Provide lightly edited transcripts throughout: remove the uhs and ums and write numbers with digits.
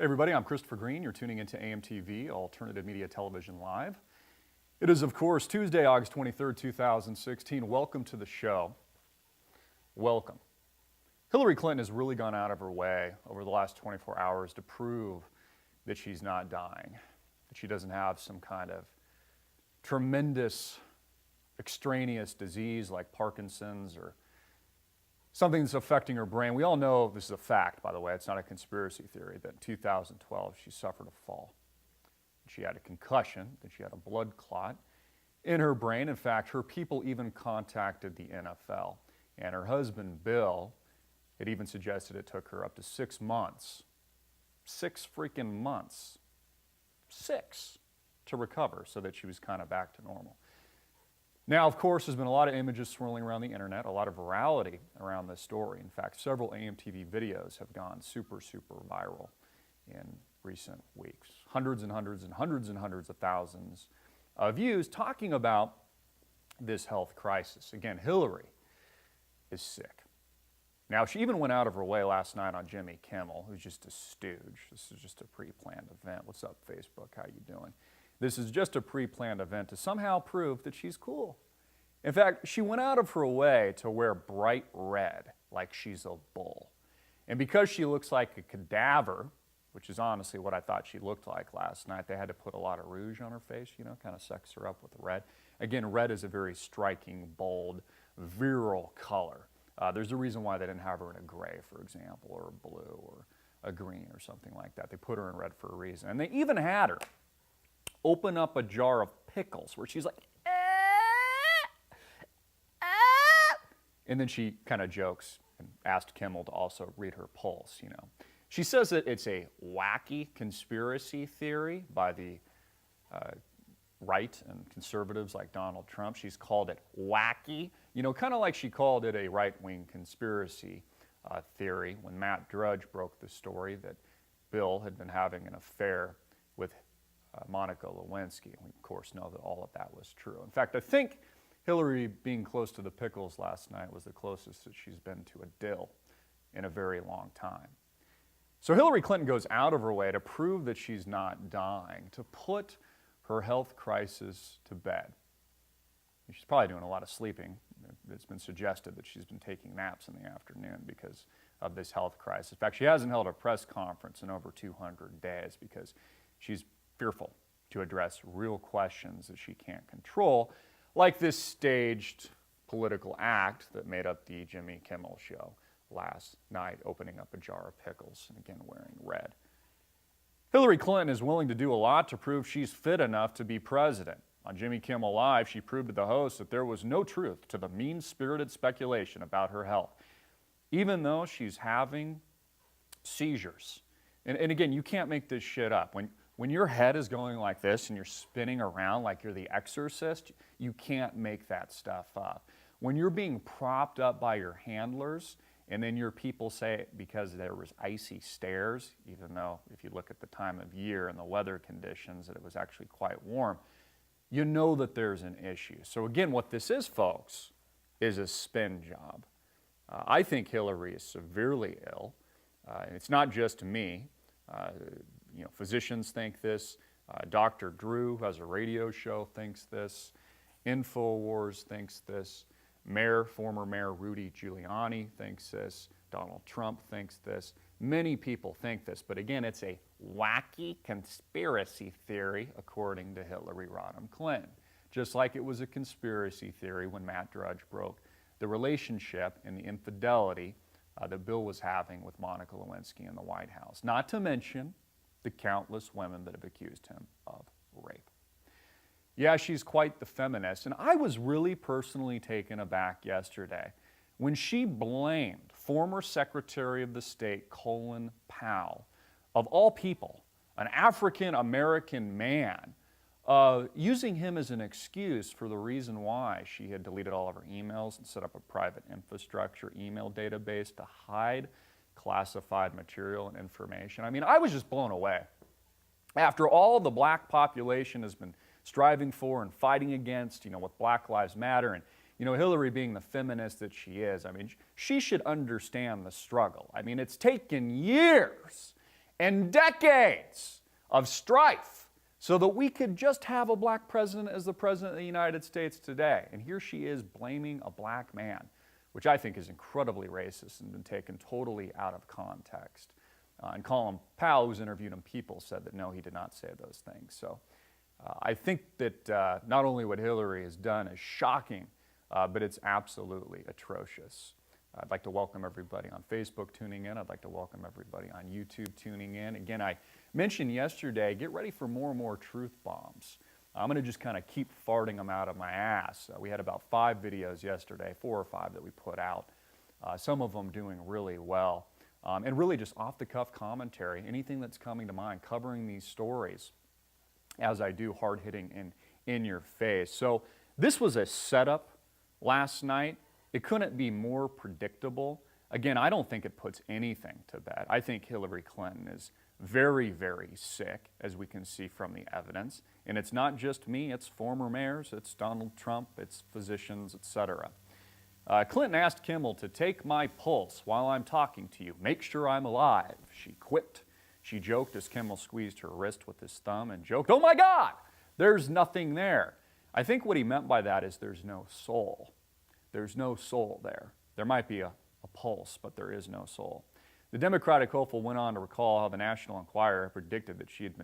Hey everybody, I'm Christopher Green. You're tuning into AMTV, Alternative Media Television Live. It is, of course, Tuesday, August 23rd, 2016. Welcome to the show. Welcome. Hillary Clinton has really gone out of her way over the last 24 hours to prove that she's not dying, that she doesn't have some kind of tremendous extraneous disease like Parkinson's or something that's affecting her brain. We all know this is a fact, by the way. It's not a conspiracy theory, that in 2012 she suffered a fall. She had a concussion, that she had a blood clot in her brain. In fact, her people even contacted the NFL. And her husband, Bill, had even suggested it took her up to 6 months. 6 freaking months. 6 to recover so that she was kind of back to normal. Now, of course, there's been a lot of images swirling around the internet, a lot of virality around this story. In fact, several AMTV videos have gone super viral in recent weeks. Hundreds and hundreds and hundreds and hundreds of thousands of views talking about this health crisis. Again, Hillary is sick. Now, she even went out of her way last night on Jimmy Kimmel, who's just a stooge. This is just a pre-planned event. What's up, Facebook? How you doing? This is just a pre-planned event to somehow prove that she's cool. In fact, she went out of her way to wear bright red like she's a bull. And because she looks like a cadaver, which is honestly what I thought she looked like last night, they had to put a lot of rouge on her face, you know, kind of sex her up with red. Again, red is a very striking, bold, virile color. There's a reason why they didn't have her in a gray, for example, or a blue, or a green, or something like that. They put her in red for a reason. And they even had her open up a jar of pickles where she's like, and then she kind of jokes and asked Kimmel to also read her pulse, you know. She says that it's a wacky conspiracy theory by the right and conservatives like Donald Trump. She's called it wacky, you know, kind of like she called it a right-wing conspiracy theory when Matt Drudge broke the story that Bill had been having an affair with Monica Lewinsky. We, of course, know that all of that was true. In fact, I think Hillary being close to the pickles last night was the closest that she's been to a dill in a very long time. So Hillary Clinton goes out of her way to prove that she's not dying, to put her health crisis to bed. She's probably doing a lot of sleeping. It's been suggested that she's been taking naps in the afternoon because of this health crisis. In fact, she hasn't held a press conference in over 200 days because she's fearful to address real questions that she can't control, like this staged political act that made up the Jimmy Kimmel show last night, opening up a jar of pickles and again wearing red. Hillary Clinton is willing to do a lot to prove she's fit enough to be president. On Jimmy Kimmel Live, she proved to the host that there was no truth to the mean-spirited speculation about her health, even though she's having seizures. And again, you can't make this shit up. When your head is going like this and you're spinning around like you're the exorcist, you can't make that stuff up. When you're being propped up by your handlers and then your people say because there was icy stairs, even though if you look at the time of year and the weather conditions that it was actually quite warm, you know that there's an issue. So again, what this is, folks, is a spin job. I think Hillary is severely ill. It's not just me. You know, physicians think this. Dr. Drew, who has a radio show, thinks this. InfoWars thinks this. Former Mayor Rudy Giuliani thinks this. Donald Trump thinks this. Many people think this, but again, it's a wacky conspiracy theory, according to Hillary Rodham Clinton. Just like it was a conspiracy theory when Matt Drudge broke the relationship and the infidelity that Bill was having with Monica Lewinsky in the White House. Not to mention the countless women that have accused him of rape. Yeah, she's quite the feminist, and I was really personally taken aback yesterday when she blamed former Secretary of the State Colin Powell, of all people, an African-American man, using him as an excuse for the reason why she had deleted all of her emails and set up a private infrastructure email database to hide classified material and information. I mean, I was just blown away. After all the black population has been striving for and fighting against, you know, with Black Lives Matter, and, you know, Hillary being the feminist that she is, I mean, she should understand the struggle. I mean, it's taken years and decades of strife so that we could just have a black president as the president of the United States today. And here she is blaming a black man, which I think is incredibly racist and been taken totally out of context. And Colin Powell, who's interviewed in People, said that no, he did not say those things. So I think that not only what Hillary has done is shocking, but it's absolutely atrocious. I'd like to welcome everybody on Facebook tuning in. I'd like to welcome everybody on YouTube tuning in. Again, I mentioned yesterday, get ready for more and more truth bombs. I'm going to just kind of keep farting them out of my ass. We had about 5 videos yesterday, 4 or 5 that we put out. Some of them doing really well. And really just off-the-cuff commentary, anything that's coming to mind, covering these stories as I do, hard-hitting in your face. So this was a setup last night. It couldn't be more predictable. Again, I don't think it puts anything to bed. I think Hillary Clinton is very, very sick, as we can see from the evidence. And it's not just me, it's former mayors, it's Donald Trump, it's physicians, etc. Clinton asked Kimmel to take my pulse while I'm talking to you. Make sure I'm alive, she quipped. She joked as Kimmel squeezed her wrist with his thumb and joked, "Oh my God, there's nothing there." I think what he meant by that is there's no soul. There's no soul there. There might be a pulse, but there is no soul. The Democratic hopeful went on to recall how the National Enquirer predicted that she'd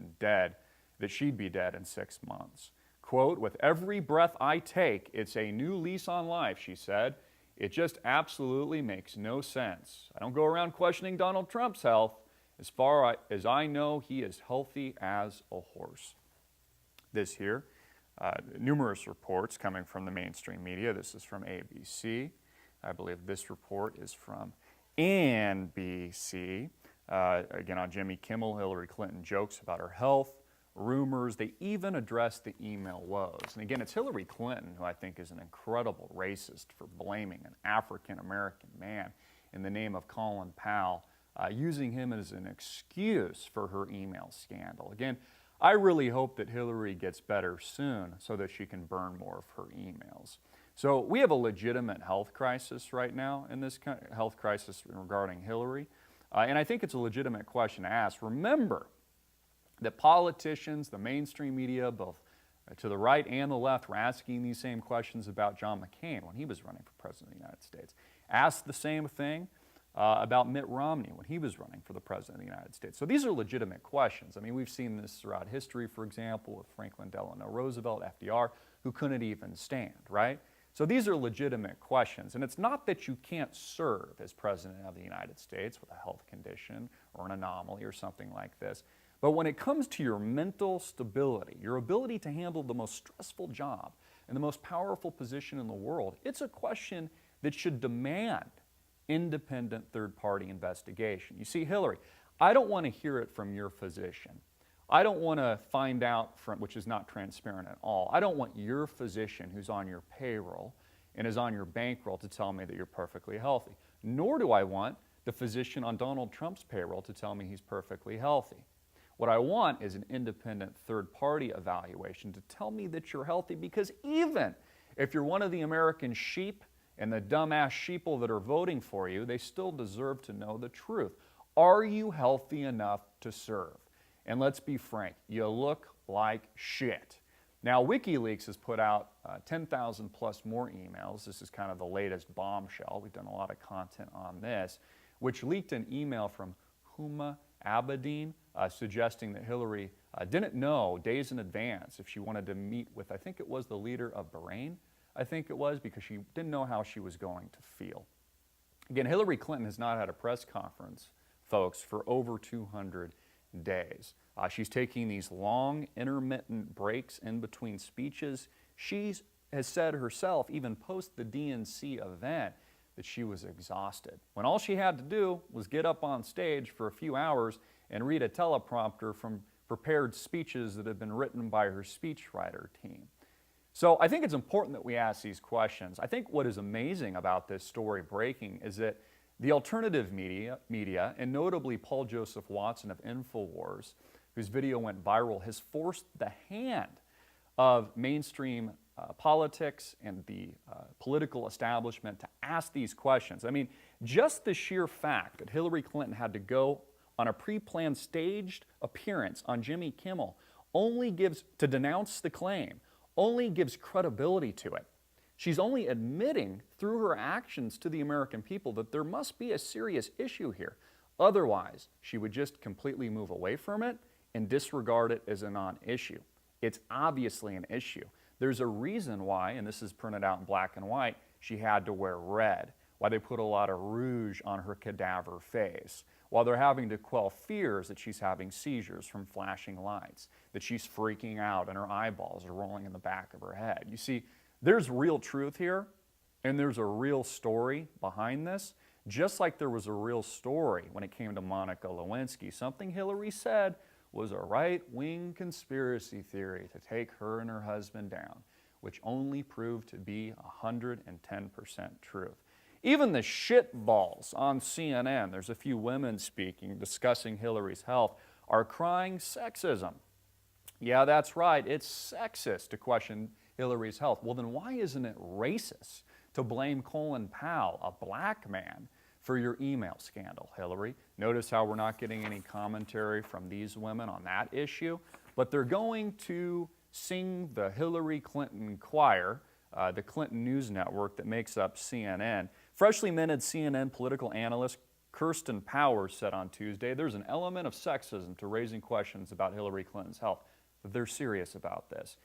be dead in 6 months. Quote, "With every breath I take, it's a new lease on life," she said. "It just absolutely makes no sense. I don't go around questioning Donald Trump's health. As far as I know, he is healthy as a horse." This here, numerous reports coming from the mainstream media. This is from ABC. I believe this report is from NBC. Again, on Jimmy Kimmel, Hillary Clinton jokes about her health, rumors. They even address the email woes. And again, it's Hillary Clinton who I think is an incredible racist for blaming an African-American man in the name of Colin Powell, using him as an excuse for her email scandal. Again, I really hope that Hillary gets better soon so that she can burn more of her emails. So we have a legitimate health crisis right now, in this health crisis regarding Hillary. And I think it's a legitimate question to ask. Remember that politicians, the mainstream media, both to the right and the left, were asking these same questions about John McCain when he was running for president of the United States. Asked the same thing about Mitt Romney when he was running for the president of the United States. So these are legitimate questions. I mean, we've seen this throughout history, for example, with Franklin Delano Roosevelt, FDR, who couldn't even stand, right? So these are legitimate questions. And it's not that you can't serve as president of the United States with a health condition or an anomaly or something like this. But when it comes to your mental stability, your ability to handle the most stressful job and the most powerful position in the world, it's a question that should demand independent third-party investigation. You see, Hillary, I don't want to hear it from your physician. I don't want to find out from, which is not transparent at all. I don't want your physician who's on your payroll and is on your bankroll to tell me that you're perfectly healthy. Nor do I want the physician on Donald Trump's payroll to tell me he's perfectly healthy. What I want is an independent third-party evaluation to tell me that you're healthy, because even if you're one of the American sheep and the dumbass sheeple that are voting for you, they still deserve to know the truth. Are you healthy enough to serve? And let's be frank, you look like shit. Now, WikiLeaks has put out 10,000 plus more emails. This is kind of the latest bombshell. We've done a lot of content on this, which leaked an email from Huma Abedin suggesting that Hillary didn't know days in advance if she wanted to meet with, I think it was the leader of Bahrain, I think it was, because she didn't know how she was going to feel. Again, Hillary Clinton has not had a press conference, folks, for over 200 days. She's taking these long, intermittent breaks in between speeches. She has said herself, even post the DNC event, that she was exhausted, when all she had to do was get up on stage for a few hours and read a teleprompter from prepared speeches that had been written by her speechwriter team. So I think it's important that we ask these questions. I think what is amazing about this story breaking is that the alternative media, and notably Paul Joseph Watson of InfoWars, whose video went viral, has forced the hand of mainstream politics and the political establishment to ask these questions. I mean, just the sheer fact that Hillary Clinton had to go on a pre-planned staged appearance on Jimmy Kimmel to denounce the claim, only gives credibility to it. She's only admitting through her actions to the American people that there must be a serious issue here. Otherwise, she would just completely move away from it and disregard it as a non-issue. It's obviously an issue. There's a reason why, and this is printed out in black and white, she had to wear red, why they put a lot of rouge on her cadaver face, while they're having to quell fears that she's having seizures from flashing lights, that she's freaking out and her eyeballs are rolling in the back of her head. You see, there's real truth here, and there's a real story behind this, just like there was a real story when it came to Monica Lewinsky. Something Hillary said was a right-wing conspiracy theory to take her and her husband down, which only proved to be 110% truth. Even the shitballs on CNN, there's a few women speaking, discussing Hillary's health, are crying sexism. Yeah, that's right, it's sexist to question Hillary's health. Well, then why isn't it racist to blame Colin Powell, a black man, for your email scandal, Hillary? Notice how we're not getting any commentary from these women on that issue, but they're going to sing the Hillary Clinton choir, the Clinton News Network that makes up CNN. Freshly minted CNN political analyst Kirsten Powers said on Tuesday, there's an element of sexism to raising questions about Hillary Clinton's health, but they're serious about this.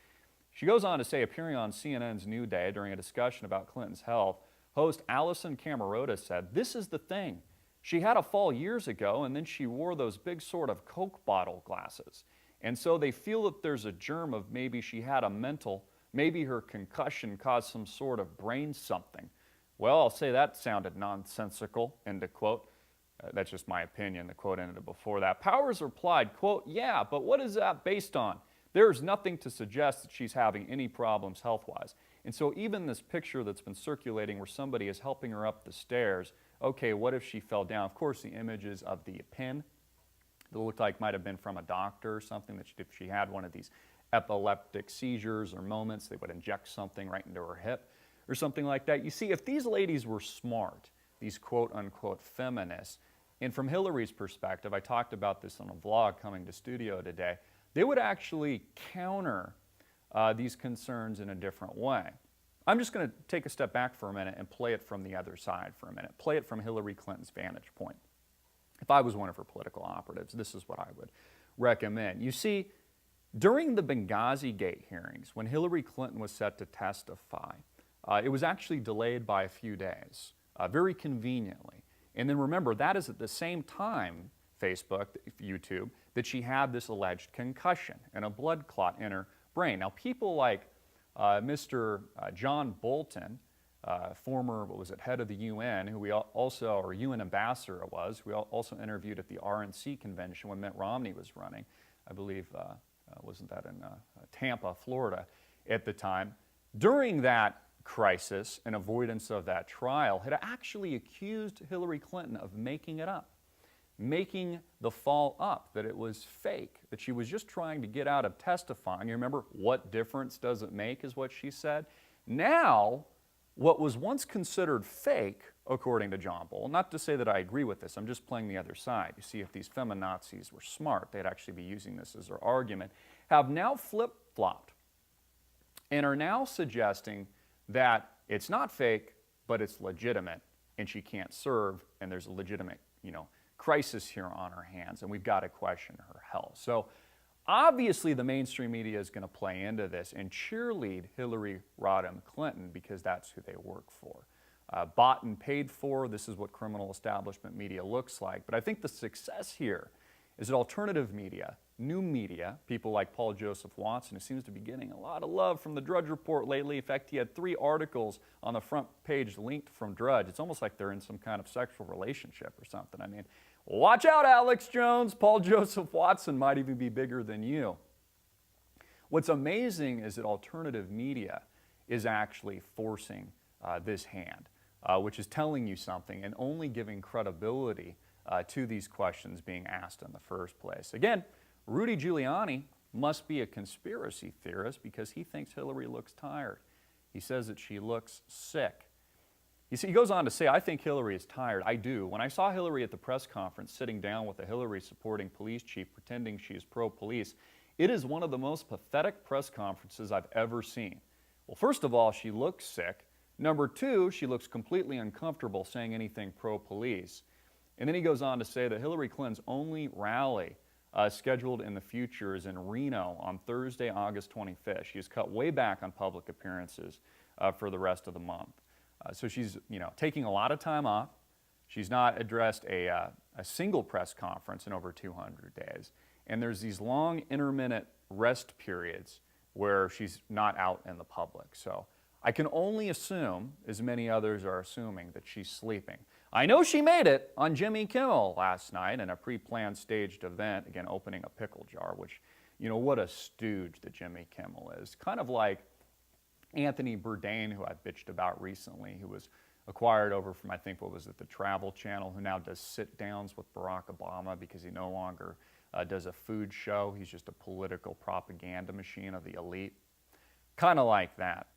She goes on to say, appearing on CNN's New Day during a discussion about Clinton's health, host Allison Camerota said, this is the thing. She had a fall years ago, and then she wore those big sort of Coke bottle glasses. And so they feel that there's a germ of maybe she had a maybe her concussion caused some sort of brain something. Well, I'll say that sounded nonsensical, end of quote. That's just my opinion. The quote ended before that. Powers replied, quote, yeah, but what is that based on? There is nothing to suggest that she's having any problems health-wise. And so even this picture that's been circulating where somebody is helping her up the stairs, okay, what if she fell down? Of course, the images of the pin that looked like might have been from a doctor or something, that if she had one of these epileptic seizures or moments, they would inject something right into her hip or something like that. You see, if these ladies were smart, these quote-unquote feminists, and from Hillary's perspective, I talked about this on a vlog coming to studio today, they would actually counter these concerns in a different way. I'm just going to take a step back for a minute and play it from the other side for a minute. Play it from Hillary Clinton's vantage point. If I was one of her political operatives, this is what I would recommend. You see, during the Benghazi Gate hearings, when Hillary Clinton was set to testify, it was actually delayed by a few days, very conveniently. And then remember, that is at the same time, Facebook, YouTube, that she had this alleged concussion and a blood clot in her brain. Now, people like Mr. John Bolton, former, head of the UN, who we also, or UN ambassador was, we also interviewed at the RNC convention when Mitt Romney was running. I believe, wasn't that in Tampa, Florida at the time. During that crisis and avoidance of that trial, had actually accused Hillary Clinton of making it up, making the fall up, that it was fake, that she was just trying to get out of testifying. You remember, what difference does it make, is what she said. Now, what was once considered fake, according to John Bolton, not to say that I agree with this, I'm just playing the other side. You see, if these feminazis were smart, they'd actually be using this as their argument, have now flip-flopped and are now suggesting that it's not fake, but it's legitimate, and she can't serve, and there's a legitimate, crisis here on her hands, and we've got to question her health. So obviously the mainstream media is going to play into this and cheerlead Hillary Rodham Clinton because that's who they work for. Bought and paid for, this is what criminal establishment media looks like. But I think the success here is that alternative media, new media, people like Paul Joseph Watson, who seems to be getting a lot of love from the Drudge Report lately. In fact, he had 3 articles on the front page linked from Drudge. It's almost like they're in some kind of sexual relationship or something. I mean, watch out, Alex Jones. Paul Joseph Watson might even be bigger than you. What's amazing is that alternative media is actually forcing this hand, which is telling you something and only giving credibility to these questions being asked in the first place. Again, Rudy Giuliani must be a conspiracy theorist because he thinks Hillary looks tired. He says that she looks sick. You see, he goes on to say, I think Hillary is tired. I do. When I saw Hillary at the press conference sitting down with a Hillary-supporting police chief pretending she is pro-police, it is one of the most pathetic press conferences I've ever seen. Well, first of all, she looks sick. Number two, she looks completely uncomfortable saying anything pro-police. And then he goes on to say that Hillary Clinton's only rally scheduled in the future is in Reno on Thursday, August 25th. She has cut way back on public appearances for the rest of the month. So she's, taking a lot of time off. She's not addressed a single press conference in over 200 days. And there's these long intermittent rest periods where she's not out in the public. So I can only assume, as many others are assuming, that she's sleeping. I know she made it on Jimmy Kimmel last night in a pre-planned staged event, again, opening a pickle jar, which, what a stooge that Jimmy Kimmel is. Kind of like Anthony Bourdain, who I bitched about recently, who was acquired over from, I think, the Travel Channel, who now does sit-downs with Barack Obama because he no longer does a food show. He's just a political propaganda machine of the elite. Kind of like that.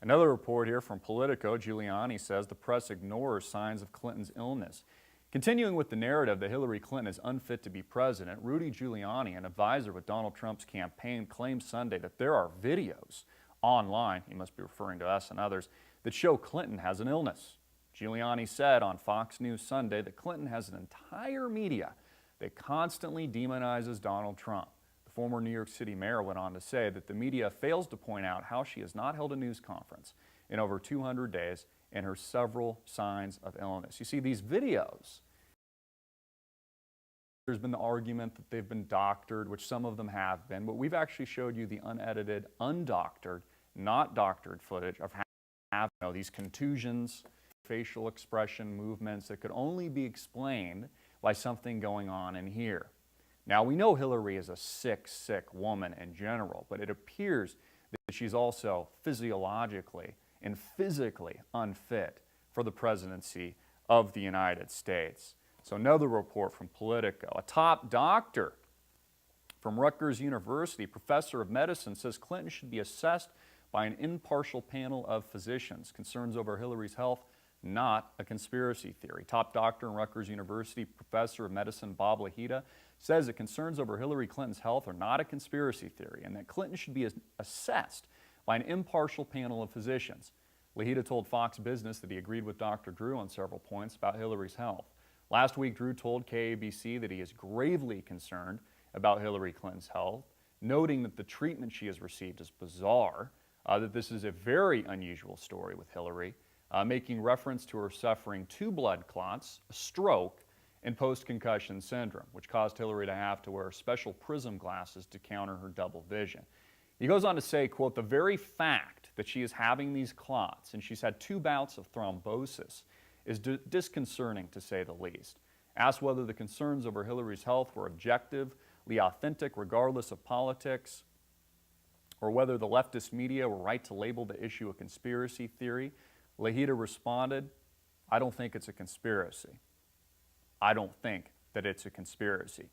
Another report here from Politico, Giuliani says the press ignores signs of Clinton's illness. Continuing with the narrative that Hillary Clinton is unfit to be president, Rudy Giuliani, an advisor with Donald Trump's campaign, claimed Sunday that there are videos online, he must be referring to us and others, that show Clinton has an illness. Giuliani said on Fox News Sunday that Clinton has an entire media that constantly demonizes Donald Trump. The former New York City mayor went on to say that the media fails to point out how she has not held a news conference in over 200 days and her several signs of illness. You see, these videos, there's been the argument that they've been doctored, which some of them have been, but we've actually showed you the unedited, undoctored, not doctored footage of how these contusions, facial expression movements that could only be explained by something going on in here. Now, we know Hillary is a sick woman in general, but it appears that she's also physiologically and physically unfit for the presidency of the United States. So another report from Politico. A top doctor from Rutgers University, professor of medicine, says Clinton should be assessed by an impartial panel of physicians. Concerns over Hillary's health, not a conspiracy theory. Top doctor in Rutgers University, professor of medicine Bob Lahita, says that concerns over Hillary Clinton's health are not a conspiracy theory and that Clinton should be assessed by an impartial panel of physicians. Lahita told Fox Business that he agreed with Dr. Drew on several points about Hillary's health. Last week, Drew told KABC that he is gravely concerned about Hillary Clinton's health, noting that the treatment she has received is bizarre, that this is a very unusual story with Hillary, making reference to her suffering 2 blood clots, a stroke, and post-concussion syndrome, which caused Hillary to have to wear special prism glasses to counter her double vision. He goes on to say, quote, the very fact that she is having these clots and she's had 2 bouts of thrombosis is disconcerting, to say the least. Asked whether the concerns over Hillary's health were objectively authentic regardless of politics, or whether the leftist media were right to label the issue a conspiracy theory, Lahita responded, I don't think it's a conspiracy. I don't think that it's a conspiracy.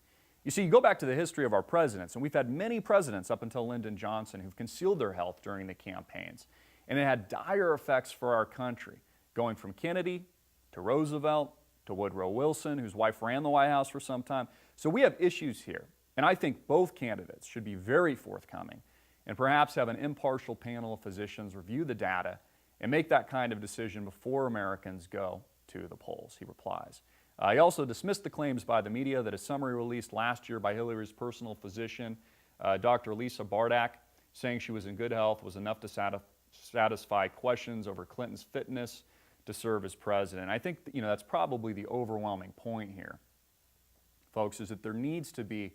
You see, you go back to the history of our presidents, and we've had many presidents up until Lyndon Johnson who've concealed their health during the campaigns, and it had dire effects for our country, going from Kennedy to Roosevelt to Woodrow Wilson, whose wife ran the White House for some time. So we have issues here, and I think both candidates should be very forthcoming and perhaps have an impartial panel of physicians review the data and make that kind of decision before Americans go to the polls, he replies. He also dismissed the claims by the media that a summary released last year by Hillary's personal physician, Dr. Lisa Bardak, saying she was in good health was enough to satisfy questions over Clinton's fitness to serve as president. I think that's probably the overwhelming point here, folks, is that there needs to be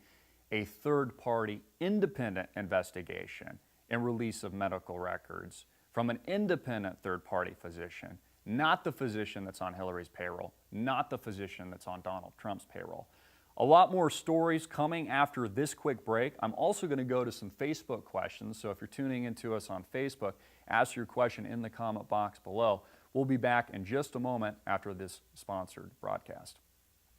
a third-party independent investigation and release of medical records from an independent third-party physician, not the physician that's on Hillary's payroll, not the physician that's on Donald Trump's payroll. A lot more stories coming after this quick break. I'm also going to go to some Facebook questions, so if you're tuning into us on Facebook, ask your question in the comment box below. We'll be back in just a moment after this sponsored broadcast.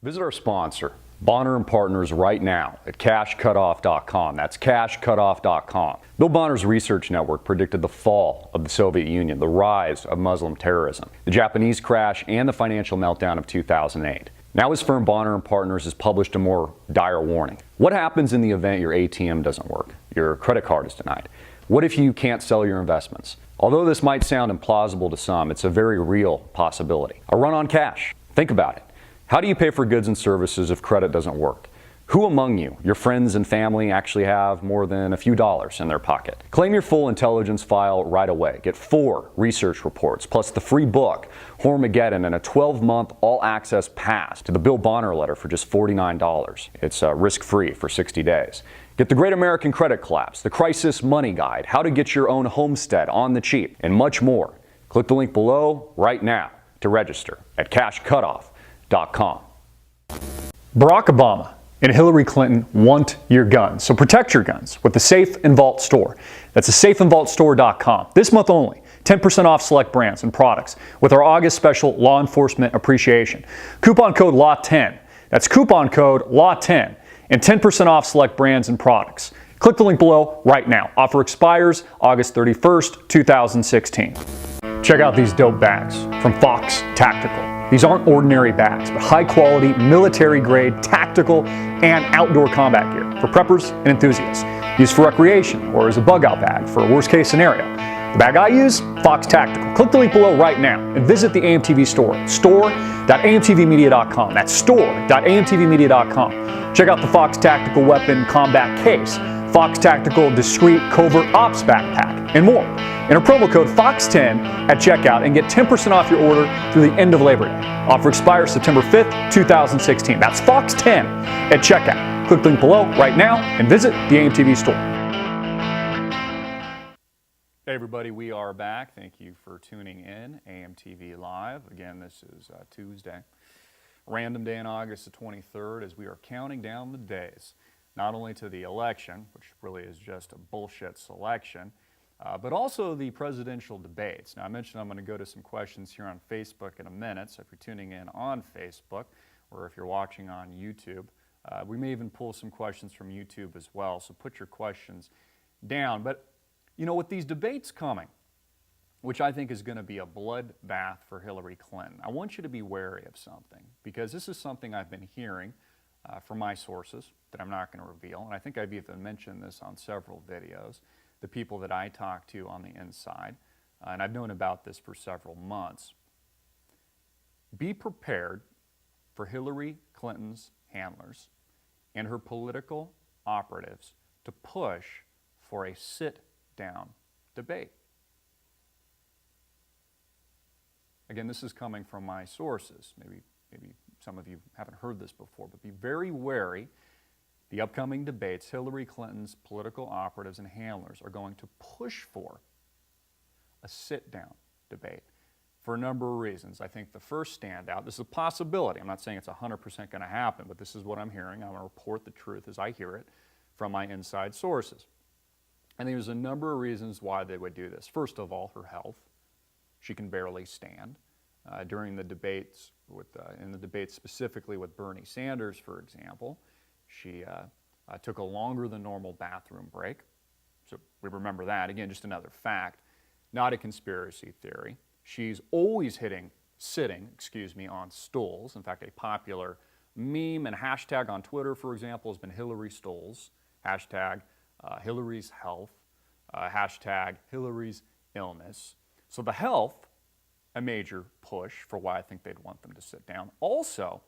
Visit our sponsor, Bonner & Partners, right now at cashcutoff.com. That's cashcutoff.com. Bill Bonner's research network predicted the fall of the Soviet Union, the rise of Muslim terrorism, the Japanese crash, and the financial meltdown of 2008. Now his firm Bonner & Partners has published a more dire warning. What happens in the event your ATM doesn't work, your credit card is denied? What if you can't sell your investments? Although this might sound implausible to some, it's a very real possibility. A run on cash. Think about it. How do you pay for goods and services if credit doesn't work? Who among you, your friends and family, actually have more than a few dollars in their pocket? Claim your full intelligence file right away. Get 4 research reports, plus the free book, Hormageddon, and a 12-month all-access pass to the Bill Bonner letter for just $49. It's risk-free for 60 days. Get the Great American Credit Collapse, the Crisis Money Guide, how to get your own homestead on the cheap, and much more. Click the link below right now to register at cashcutoff.com. Barack Obama and Hillary Clinton want your guns, so protect your guns with the Safe and Vault store. That's safeandvaultstore.com. This month only, 10% off select brands and products with our August special law enforcement appreciation. Coupon code LAW10. That's coupon code LAW10 and 10% off select brands and products. Click the link below right now. Offer expires August 31st, 2016. Check out these dope bags from Fox Tactical. These aren't ordinary bags, but high-quality, military-grade, tactical, and outdoor combat gear for preppers and enthusiasts. Used for recreation or as a bug-out bag for a worst-case scenario. The bag I use, Fox Tactical. Click the link below right now and visit the AMTV store, store.amtvmedia.com. That's store.amtvmedia.com. Check out the Fox Tactical Weapon Combat Case, Fox Tactical Discreet Covert Ops Backpack, and more. Enter promo code FOX10 at checkout and get 10% off your order through the end of Labor Day. Offer expires September 5th, 2016. That's FOX10 at checkout. Click the link below right now and visit the AMTV store. Hey everybody, we are back. Thank you for tuning in, AMTV Live. Again, this is Tuesday, random day in August the 23rd, as we are counting down the days, not only to the election, which really is just a bullshit selection, but also the presidential debates. Now, I mentioned I'm going to go to some questions here on Facebook in a minute, so if you're tuning in on Facebook, or if you're watching on YouTube, we may even pull some questions from YouTube as well, so put your questions down. But, you know, with these debates coming, which I think is going to be a bloodbath for Hillary Clinton, I want you to be wary of something, because this is something I've been hearing from my sources that I'm not going to reveal, and I think I've even mentioned this on several videos, the people that I talk to on the inside, and I've known about this for several months. Be prepared for Hillary Clinton's handlers and her political operatives to push for a sit-down debate. Again, this is coming from my sources. Maybe some of you haven't heard this before, but be very wary. The upcoming debates, Hillary Clinton's political operatives and handlers are going to push for a sit-down debate for a number of reasons. I think the first standout, this is a possibility. I'm not saying it's 100% going to happen, but this is what I'm hearing. I'm going to report the truth as I hear it from my inside sources. And there's a number of reasons why they would do this. First of all, her health. She can barely stand. During the debates, in the debates specifically with Bernie Sanders, for example, she took a longer than normal bathroom break. So we remember that. Again, just another fact, not a conspiracy theory. She's always sitting on stools. In fact, a popular meme and hashtag on Twitter, for example, has been Hillary Stools, hashtag Hillary's health, hashtag Hillary's illness. So the health, a major push for why I think they'd want them to sit down. Also,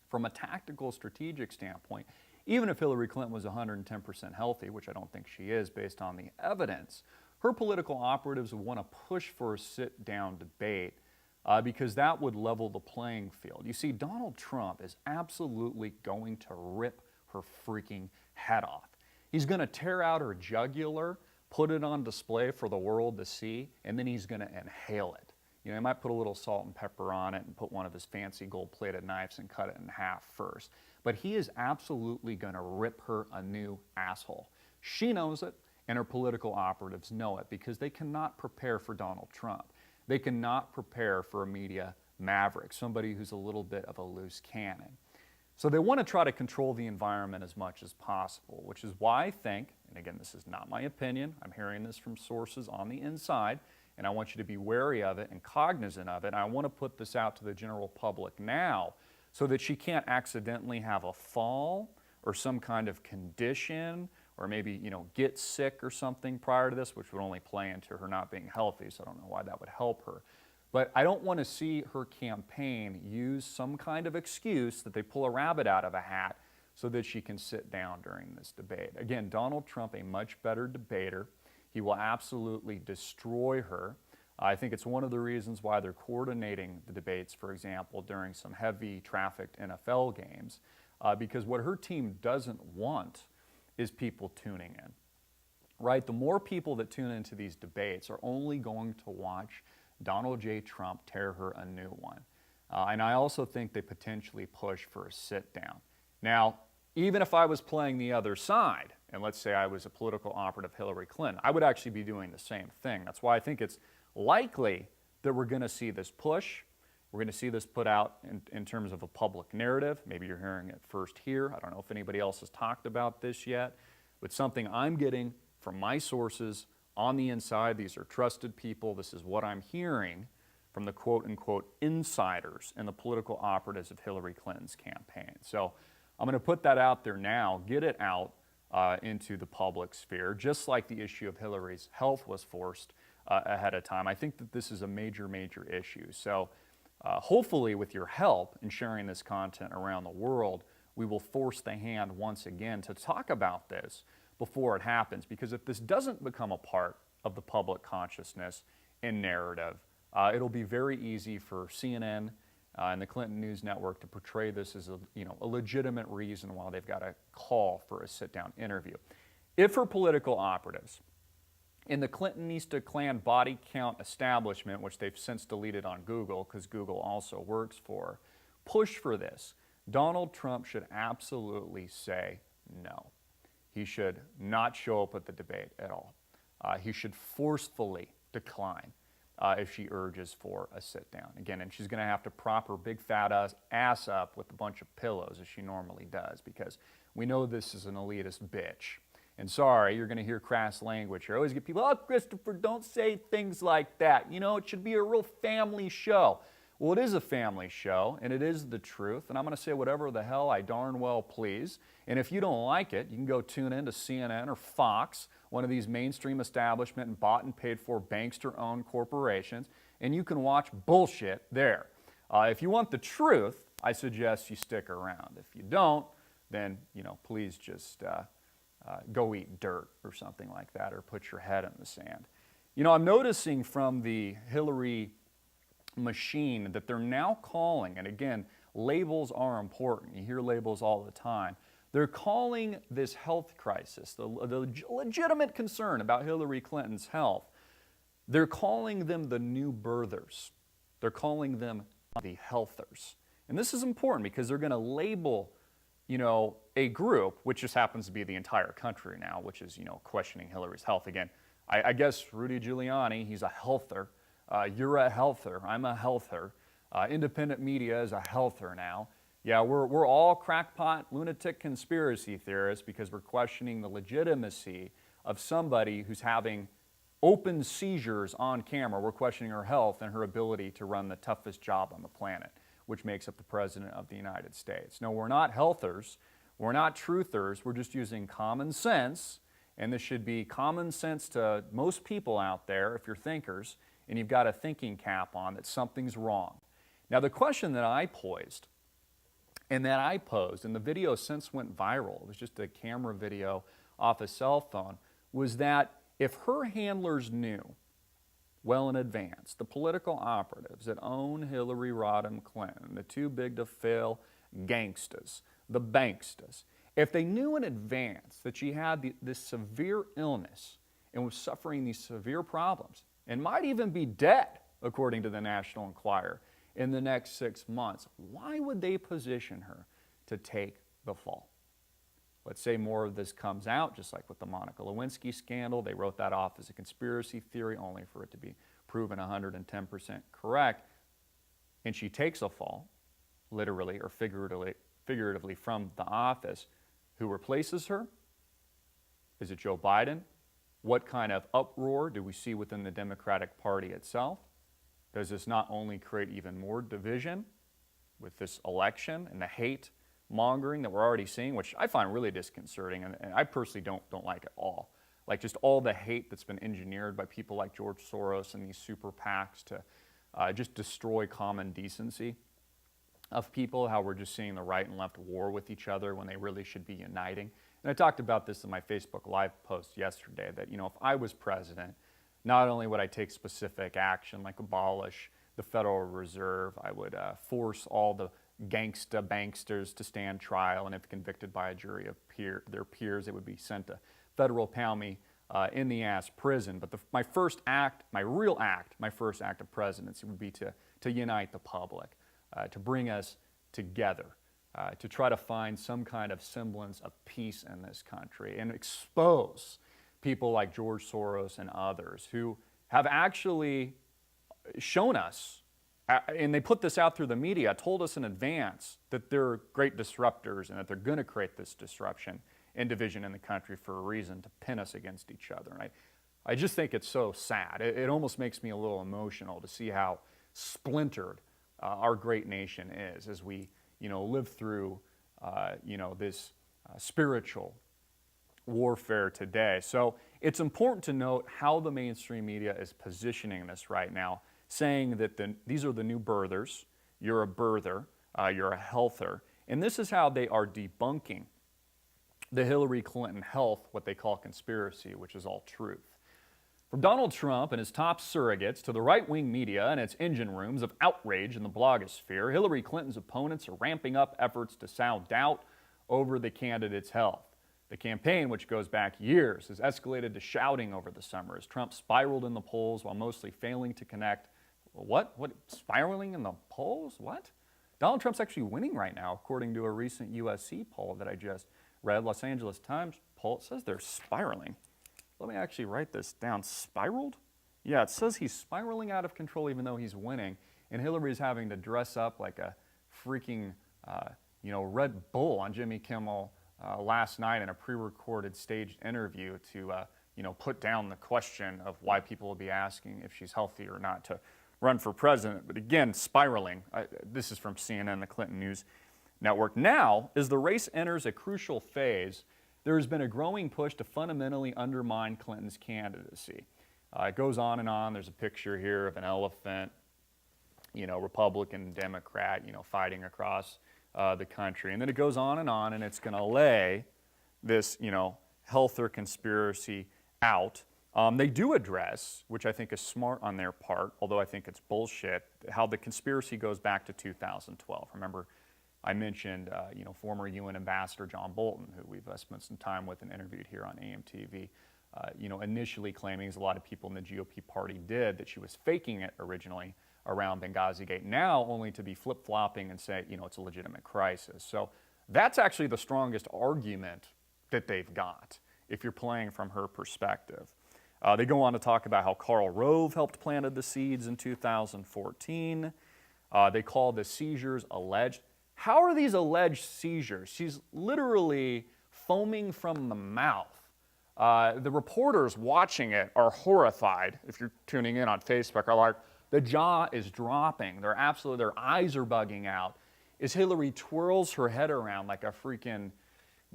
from a tactical, strategic standpoint, even if Hillary Clinton was 110% healthy, which I don't think she is based on the evidence, her political operatives would want to push for a sit-down debate because that would level the playing field. You see, Donald Trump is absolutely going to rip her freaking head off. He's going to tear out her jugular, put it on display for the world to see, and then he's going to inhale it. You know, he might put a little salt and pepper on it and put one of his fancy gold-plated knives and cut it in half first. But he is absolutely going to rip her a new asshole. She knows it, and her political operatives know it, because they cannot prepare for Donald Trump. They cannot prepare for a media maverick, somebody who's a little bit of a loose cannon. So they want to try to control the environment as much as possible, which is why I think, and again, this is not my opinion, I'm hearing this from sources on the inside, and I want you to be wary of it and cognizant of it. And I want to put this out to the general public now so that she can't accidentally have a fall or some kind of condition or maybe, get sick or something prior to this, which would only play into her not being healthy, so I don't know why that would help her. But I don't want to see her campaign use some kind of excuse that they pull a rabbit out of a hat so that she can sit down during this debate. Again, Donald Trump, a much better debater. He will absolutely destroy her. I think it's one of the reasons why they're coordinating the debates, for example, during some heavy trafficked NFL games, because what her team doesn't want is people tuning in, right? The more people that tune into these debates are only going to watch Donald J. Trump tear her a new one. And I also think they potentially push for a sit down. Now, even if I was playing the other side, and let's say I was a political operative Hillary Clinton, I would actually be doing the same thing. That's why I think it's likely that we're going to see this push. We're going to see this put out in terms of a public narrative. Maybe you're hearing it first here. I don't know if anybody else has talked about this yet, but something I'm getting from my sources on the inside. These are trusted people. This is what I'm hearing from the quote-unquote insiders and the political operatives of Hillary Clinton's campaign. So I'm going to put that out there now, get it out into the public sphere, just like the issue of Hillary's health was forced ahead of time. I think that this is a major, major issue. So hopefully with your help in sharing this content around the world, we will force the hand once again to talk about this before it happens. Because if this doesn't become a part of the public consciousness and narrative, it'll be very easy for CNN and the Clinton News Network to portray this as a legitimate reason why they've got to call for a sit-down interview. If her political operatives in the Clintonista clan body count establishment, which they've since deleted on Google because Google also works for, push for this, Donald Trump should absolutely say no. He should not show up at the debate at all. He should forcefully decline if she urges for a sit-down. Again, and she's going to have to prop her big fat ass up with a bunch of pillows as she normally does, because we know this is an elitist bitch. And sorry, you're going to hear crass language here. I always get people, oh, Christopher, don't say things like that. It should be a real family show. Well, it is a family show, and it is the truth, and I'm going to say whatever the hell I darn well please. And if you don't like it, you can go tune in to CNN or Fox, one of these mainstream establishment and bought and paid for bankster-owned corporations, and you can watch bullshit there. If you want the truth, I suggest you stick around. If you don't, then, please just go eat dirt or something like that, or put your head in the sand. I'm noticing from the Hillary machine that they're now calling, and again, labels are important. You hear labels all the time. They're calling this health crisis, the legitimate concern about Hillary Clinton's health, they're calling them the new birthers. They're calling them the healthers. And this is important because they're going to label, a group, which just happens to be the entire country now, which is, questioning Hillary's health. Again, I guess Rudy Giuliani, he's a healther. You're a healther. I'm a healther. Independent media is a healther now. Yeah, we're all crackpot, lunatic conspiracy theorists because we're questioning the legitimacy of somebody who's having open seizures on camera. We're questioning her health and her ability to run the toughest job on the planet, which makes up the President of the United States. No, we're not healthers. We're not truthers. We're just using common sense, and this should be common sense to most people out there if you're thinkers, and you've got a thinking cap on that something's wrong. Now, the question that I posed, and that I posed, and the video since went viral, it was just a camera video off a cell phone, was that if her handlers knew well in advance, the political operatives that own Hillary Rodham Clinton, the too big to fail gangstas, the bankstas, if they knew in advance that she had this severe illness and was suffering these severe problems, and might even be dead, according to the National Enquirer, in the next 6 months, why would they position her to take the fall? Let's say more of this comes out, just like with the Monica Lewinsky scandal. They wrote that off as a conspiracy theory, only for it to be proven 110% correct. And she takes a fall, literally or figuratively, from the office. Who replaces her? Is it Joe Biden? What kind of uproar do we see within the Democratic Party itself? Does this not only create even more division with this election and the hate mongering that we're already seeing, which I find really disconcerting, and I personally don't like at all. Like just all the hate that's been engineered by people like George Soros and these super PACs to just destroy common decency of people, how we're just seeing the right and left war with each other when they really should be uniting. And I talked about this in my Facebook Live post yesterday, that, if I was president, not only would I take specific action like abolish the Federal Reserve, I would force all the gangsta banksters to stand trial, and if convicted by a jury of their peers, it would be sent to federal pound me in the ass prison. But my first act of presidency would be to unite the public, to bring us together, to try to find some kind of semblance of peace in this country and expose people like George Soros and others who have actually shown us, and they put this out through the media, told us in advance that they're great disruptors and that they're going to create this disruption and division in the country for a reason, to pin us against each other. And I just think it's so sad. It almost makes me a little emotional to see how splintered our great nation is as we, live through, this spiritual warfare today. So it's important to note how the mainstream media is positioning this right now, saying that these are the new birthers, you're a birther, you're a healther, and this is how they are debunking the Hillary Clinton health, what they call conspiracy, which is all truth. From Donald Trump and his top surrogates to the right-wing media and its engine rooms of outrage in the blogosphere, Hillary Clinton's opponents are ramping up efforts to sow doubt over the candidate's health. The campaign, which goes back years, has escalated to shouting over the summer as Trump spiraled in the polls while mostly failing to connect. What? Spiraling in the polls? What? Donald Trump's actually winning right now, according to a recent USC poll that I just read, Los Angeles Times poll. It says they're spiraling. Let me actually write this down. Spiraled? Yeah, it says he's spiraling out of control even though he's winning, and Hillary's having to dress up like a freaking, Red Bull on Jimmy Kimmel last night in a pre-recorded staged interview to, put down the question of why people will be asking if she's healthy or not to run for president. But again, spiraling. This is from CNN, the Clinton News Network. Now, as the race enters a crucial phase, there has been a growing push to fundamentally undermine Clinton's candidacy. It goes on and on. There's a picture here of an elephant, Republican, Democrat, fighting across the country. And then it goes on, and it's going to lay this, healthier conspiracy out. They do address, which I think is smart on their part, although I think it's bullshit, how the conspiracy goes back to 2012. Remember, I mentioned, former UN Ambassador John Bolton, who we've spent some time with and interviewed here on AMTV, initially claiming, as a lot of people in the GOP party did, that she was faking it originally around Benghazi Gate, now only to be flip-flopping and say, it's a legitimate crisis. So that's actually the strongest argument that they've got, if you're playing from her perspective. They go on to talk about how Karl Rove helped planted the seeds in 2014. They call the seizures alleged. How are these alleged seizures? She's literally foaming from the mouth. The reporters watching it are horrified. If you're tuning in on Facebook, are like, the jaw is dropping. Their eyes are bugging out. As Hillary twirls her head around like a freaking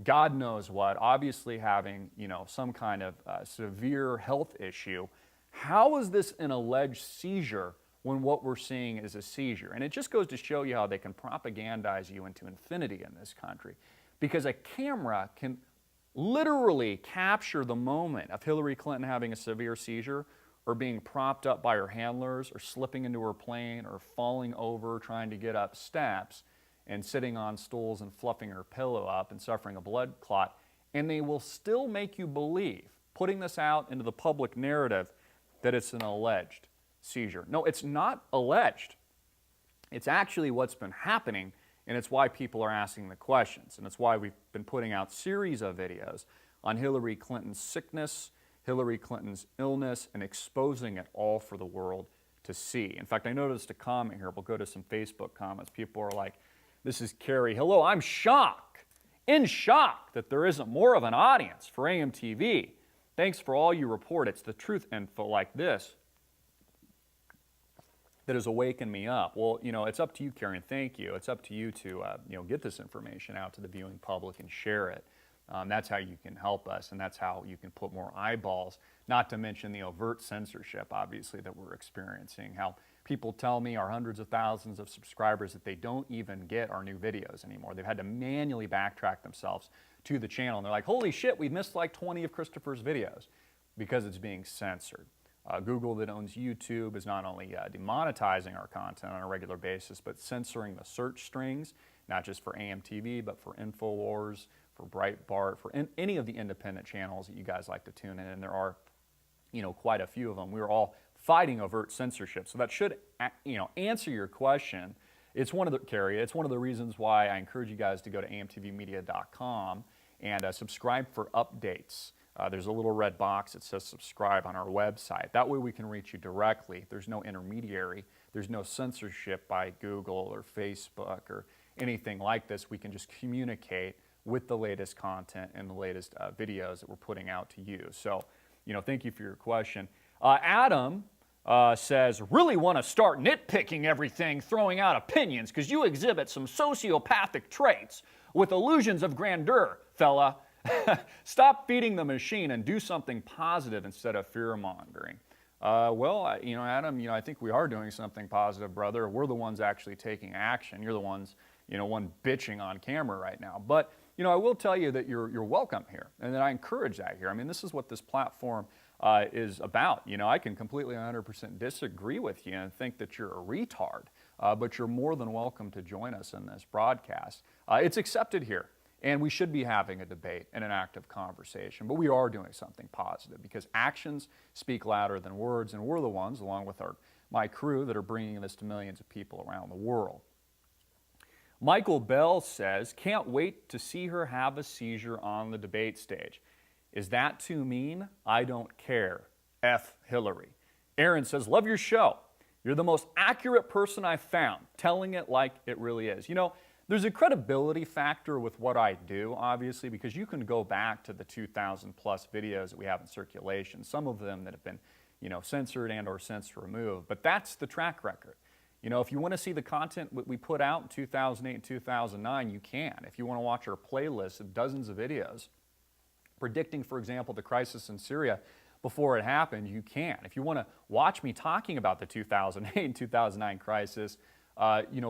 God knows what, obviously having, some kind of severe health issue. How is this an alleged seizure when what we're seeing is a seizure? And it just goes to show you how they can propagandize you into infinity in this country. Because a camera can literally capture the moment of Hillary Clinton having a severe seizure, or being propped up by her handlers, or slipping into her plane, or falling over trying to get up steps, and sitting on stools and fluffing her pillow up and suffering a blood clot. And they will still make you believe, putting this out into the public narrative, that it's an alleged seizure. No, it's not alleged. It's actually what's been happening, and it's why people are asking the questions. And it's why we've been putting out series of videos on Hillary Clinton's sickness, Hillary Clinton's illness, and exposing it all for the world to see. In fact, I noticed a comment here. We'll go to some Facebook comments. People are like, This is Carrie. Hello, I'm in shock that there isn't more of an audience for AMTV. Thanks for all you report. It's the truth info like this that has awakened me up. Well, it's up to you, Carrie, and thank you. It's up to you to, get this information out to the viewing public and share it. That's how you can help us, and that's how you can put more eyeballs, not to mention the overt censorship, obviously, that we're experiencing. How people tell me, our hundreds of thousands of subscribers, that they don't even get our new videos anymore. They've had to manually backtrack themselves to the channel, and they're like, holy shit, we missed like 20 of Christopher's videos because it's being censored. Google, that owns YouTube, is not only demonetizing our content on a regular basis, but censoring the search strings, not just for AMTV, but for InfoWars, for Breitbart, for any of the independent channels that you guys like to tune in, and there are, quite a few of them. We're all fighting overt censorship, so that should, answer your question. It's one of the reasons why I encourage you guys to go to amtvmedia.com and subscribe for updates. There's a little red box that says subscribe on our website. That way we can reach you directly. There's no intermediary. There's no censorship by Google or Facebook or anything like this. We can just communicate with the latest content and the latest videos that we're putting out to you. So, thank you for your question. Adam says, really want to start nitpicking everything, throwing out opinions, because you exhibit some sociopathic traits with illusions of grandeur, fella. Stop feeding the machine and do something positive instead of fear-mongering. Adam, I think we are doing something positive, brother. We're the ones actually taking action. You're the ones, one bitching on camera right now. But, I will tell you that you're welcome here, and that I encourage that here. I mean, this is what this platform is about. I can completely 100% disagree with you and think that you're a retard, but you're more than welcome to join us in this broadcast. It's accepted here. And we should be having a debate and an active conversation. But we are doing something positive because actions speak louder than words, and we're the ones, along with my crew, that are bringing this to millions of people around the world. Michael Bell says, can't wait to see her have a seizure on the debate stage. Is that too mean? I don't care. F. Hillary. Aaron says, love your show. You're the most accurate person I've found, telling it like it really is. There's a credibility factor with what I do, obviously, because you can go back to the 2,000 plus videos that we have in circulation, some of them that have been, censored and or censor removed, but that's the track record. If you want to see the content we put out in 2008 and 2009, you can. If you want to watch our playlist of dozens of videos predicting, for example, the crisis in Syria before it happened, you can. If you want to watch me talking about the 2008 and 2009 crisis,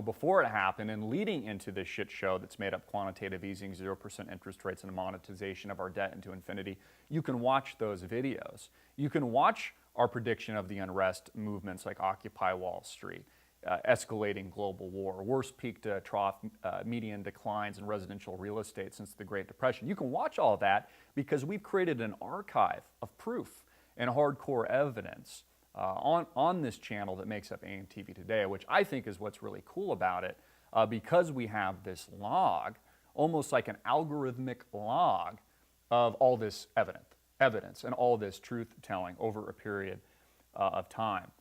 before it happened and leading into this shit show that's made up quantitative easing, 0% interest rates, and the monetization of our debt into infinity, you can watch those videos. You can watch our prediction of the unrest movements like Occupy Wall Street, escalating global war, worst peak to trough median declines in residential real estate since the Great Depression. You can watch all of that because we've created an archive of proof and hardcore evidence on this channel that makes up AMTV Today, which I think is what's really cool about it, because we have this log, almost like an algorithmic log of all this evidence and all this truth-telling over a period of time.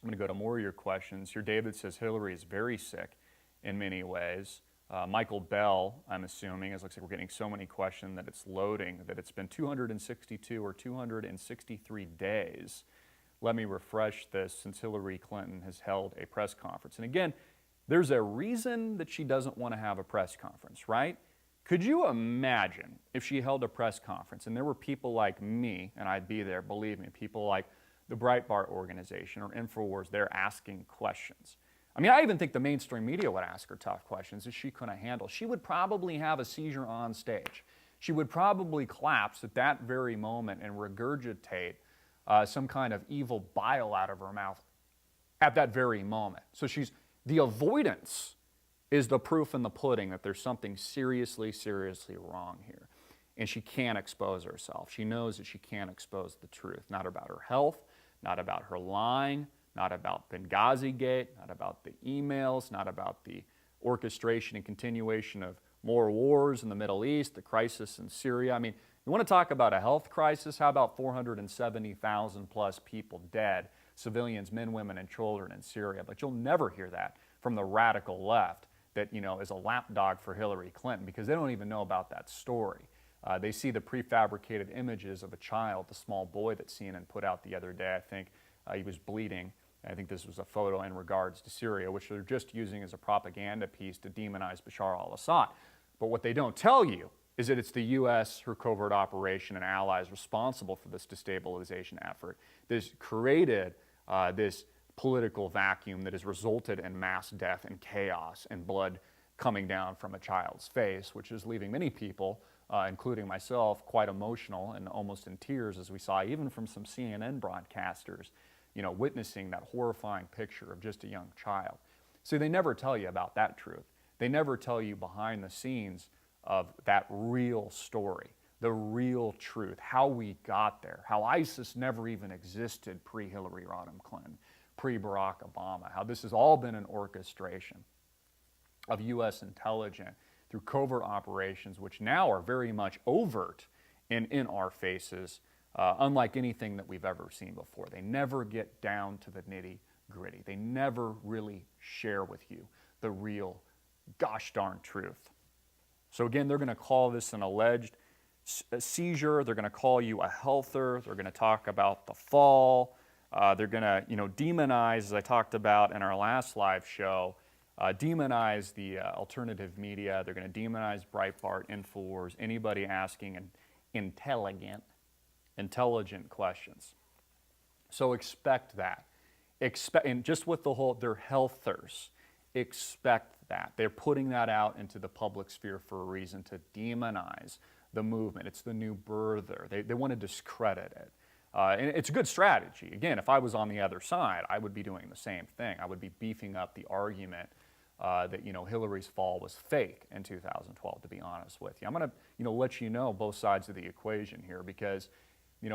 I'm going to go to more of your questions. Here, David says Hillary is very sick in many ways. Michael Bell, I'm assuming, it looks like we're getting so many questions that it's loading, that it's been 262 or 263 days. Let me refresh this since Hillary Clinton has held a press conference. And again, there's a reason that she doesn't want to have a press conference, right? Could you imagine if she held a press conference and there were people like me, and I'd be there, believe me, people like the Breitbart organization or InfoWars, they're asking questions. I mean, I even think the mainstream media would ask her tough questions that she couldn't handle. She would probably have a seizure on stage. She would probably collapse at that very moment and regurgitate some kind of evil bile out of her mouth at that very moment. So the avoidance is the proof in the pudding that there's something seriously, seriously wrong here. And she can't expose herself. She knows that she can't expose the truth, not about her health, not about her lying, not about Benghazi Gate, not about the emails, not about the orchestration and continuation of more wars in the Middle East, the crisis in Syria. I mean, you want to talk about a health crisis? How about 470,000 plus people dead, civilians, men, women, and children in Syria? But you'll never hear that from the radical left that, is a lapdog for Hillary Clinton because they don't even know about that story. They see the prefabricated images of a child, the small boy that CNN put out the other day. I think he was bleeding. I think this was a photo in regards to Syria, which they're just using as a propaganda piece to demonize Bashar al-Assad. But what they don't tell you is that it's the U.S., her covert operation, and allies responsible for this destabilization effort. This created this political vacuum that has resulted in mass death and chaos and blood coming down from a child's face, which is leaving many people, including myself, quite emotional and almost in tears, as we saw even from some CNN broadcasters, witnessing that horrifying picture of just a young child. So they never tell you about that truth. They never tell you behind the scenes of that real story, the real truth, how we got there, how ISIS never even existed pre-Hillary Rodham Clinton, pre-Barack Obama, how this has all been an orchestration of U.S. intelligence through covert operations, which now are very much overt and in our faces, unlike anything that we've ever seen before. They never get down to the nitty-gritty. They never really share with you the real gosh darn truth. So again, they're going to call this an alleged seizure. They're going to call you a healther. They're going to talk about the fall. They're going to, demonize, as I talked about in our last live show, demonize the alternative media. They're going to demonize Breitbart, InfoWars, anybody asking intelligent questions. So expect that. And just with the whole, they're healthers. Expect that. They're putting that out into the public sphere for a reason, to demonize the movement. It's the new birther. They want to discredit it. And it's a good strategy. Again, if I was on the other side, I would be doing the same thing. I would be beefing up the argument that Hillary's fall was fake in 2012, to be honest with you. I'm going to let you know both sides of the equation here, because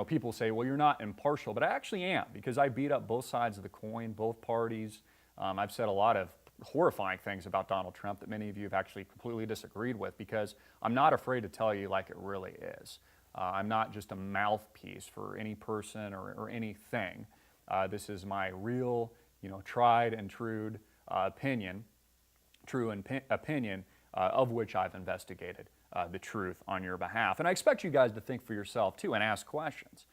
people say, well, you're not impartial, but I actually am, because I beat up both sides of the coin, both parties. I've said a lot of horrifying things about Donald Trump that many of you have actually completely disagreed with, because I'm not afraid to tell you like it really is. I'm not just a mouthpiece for any person or anything. This is my real, tried and true opinion, of which I've investigated the truth on your behalf. And I expect you guys to think for yourself too and ask questions.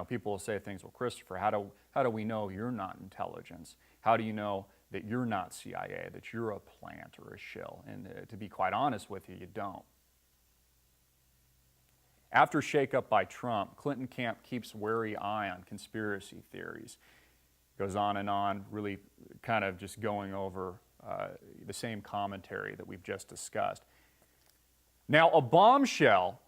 People will say things, well, Christopher, how do we know you're not intelligence? How do you know that you're not CIA, that you're a plant or a shill? And to be quite honest with you, you don't. After shakeup by Trump, Clinton camp keeps wary eye on conspiracy theories. Goes on and on, really kind of just going over the same commentary that we've just discussed. Now, a bombshell,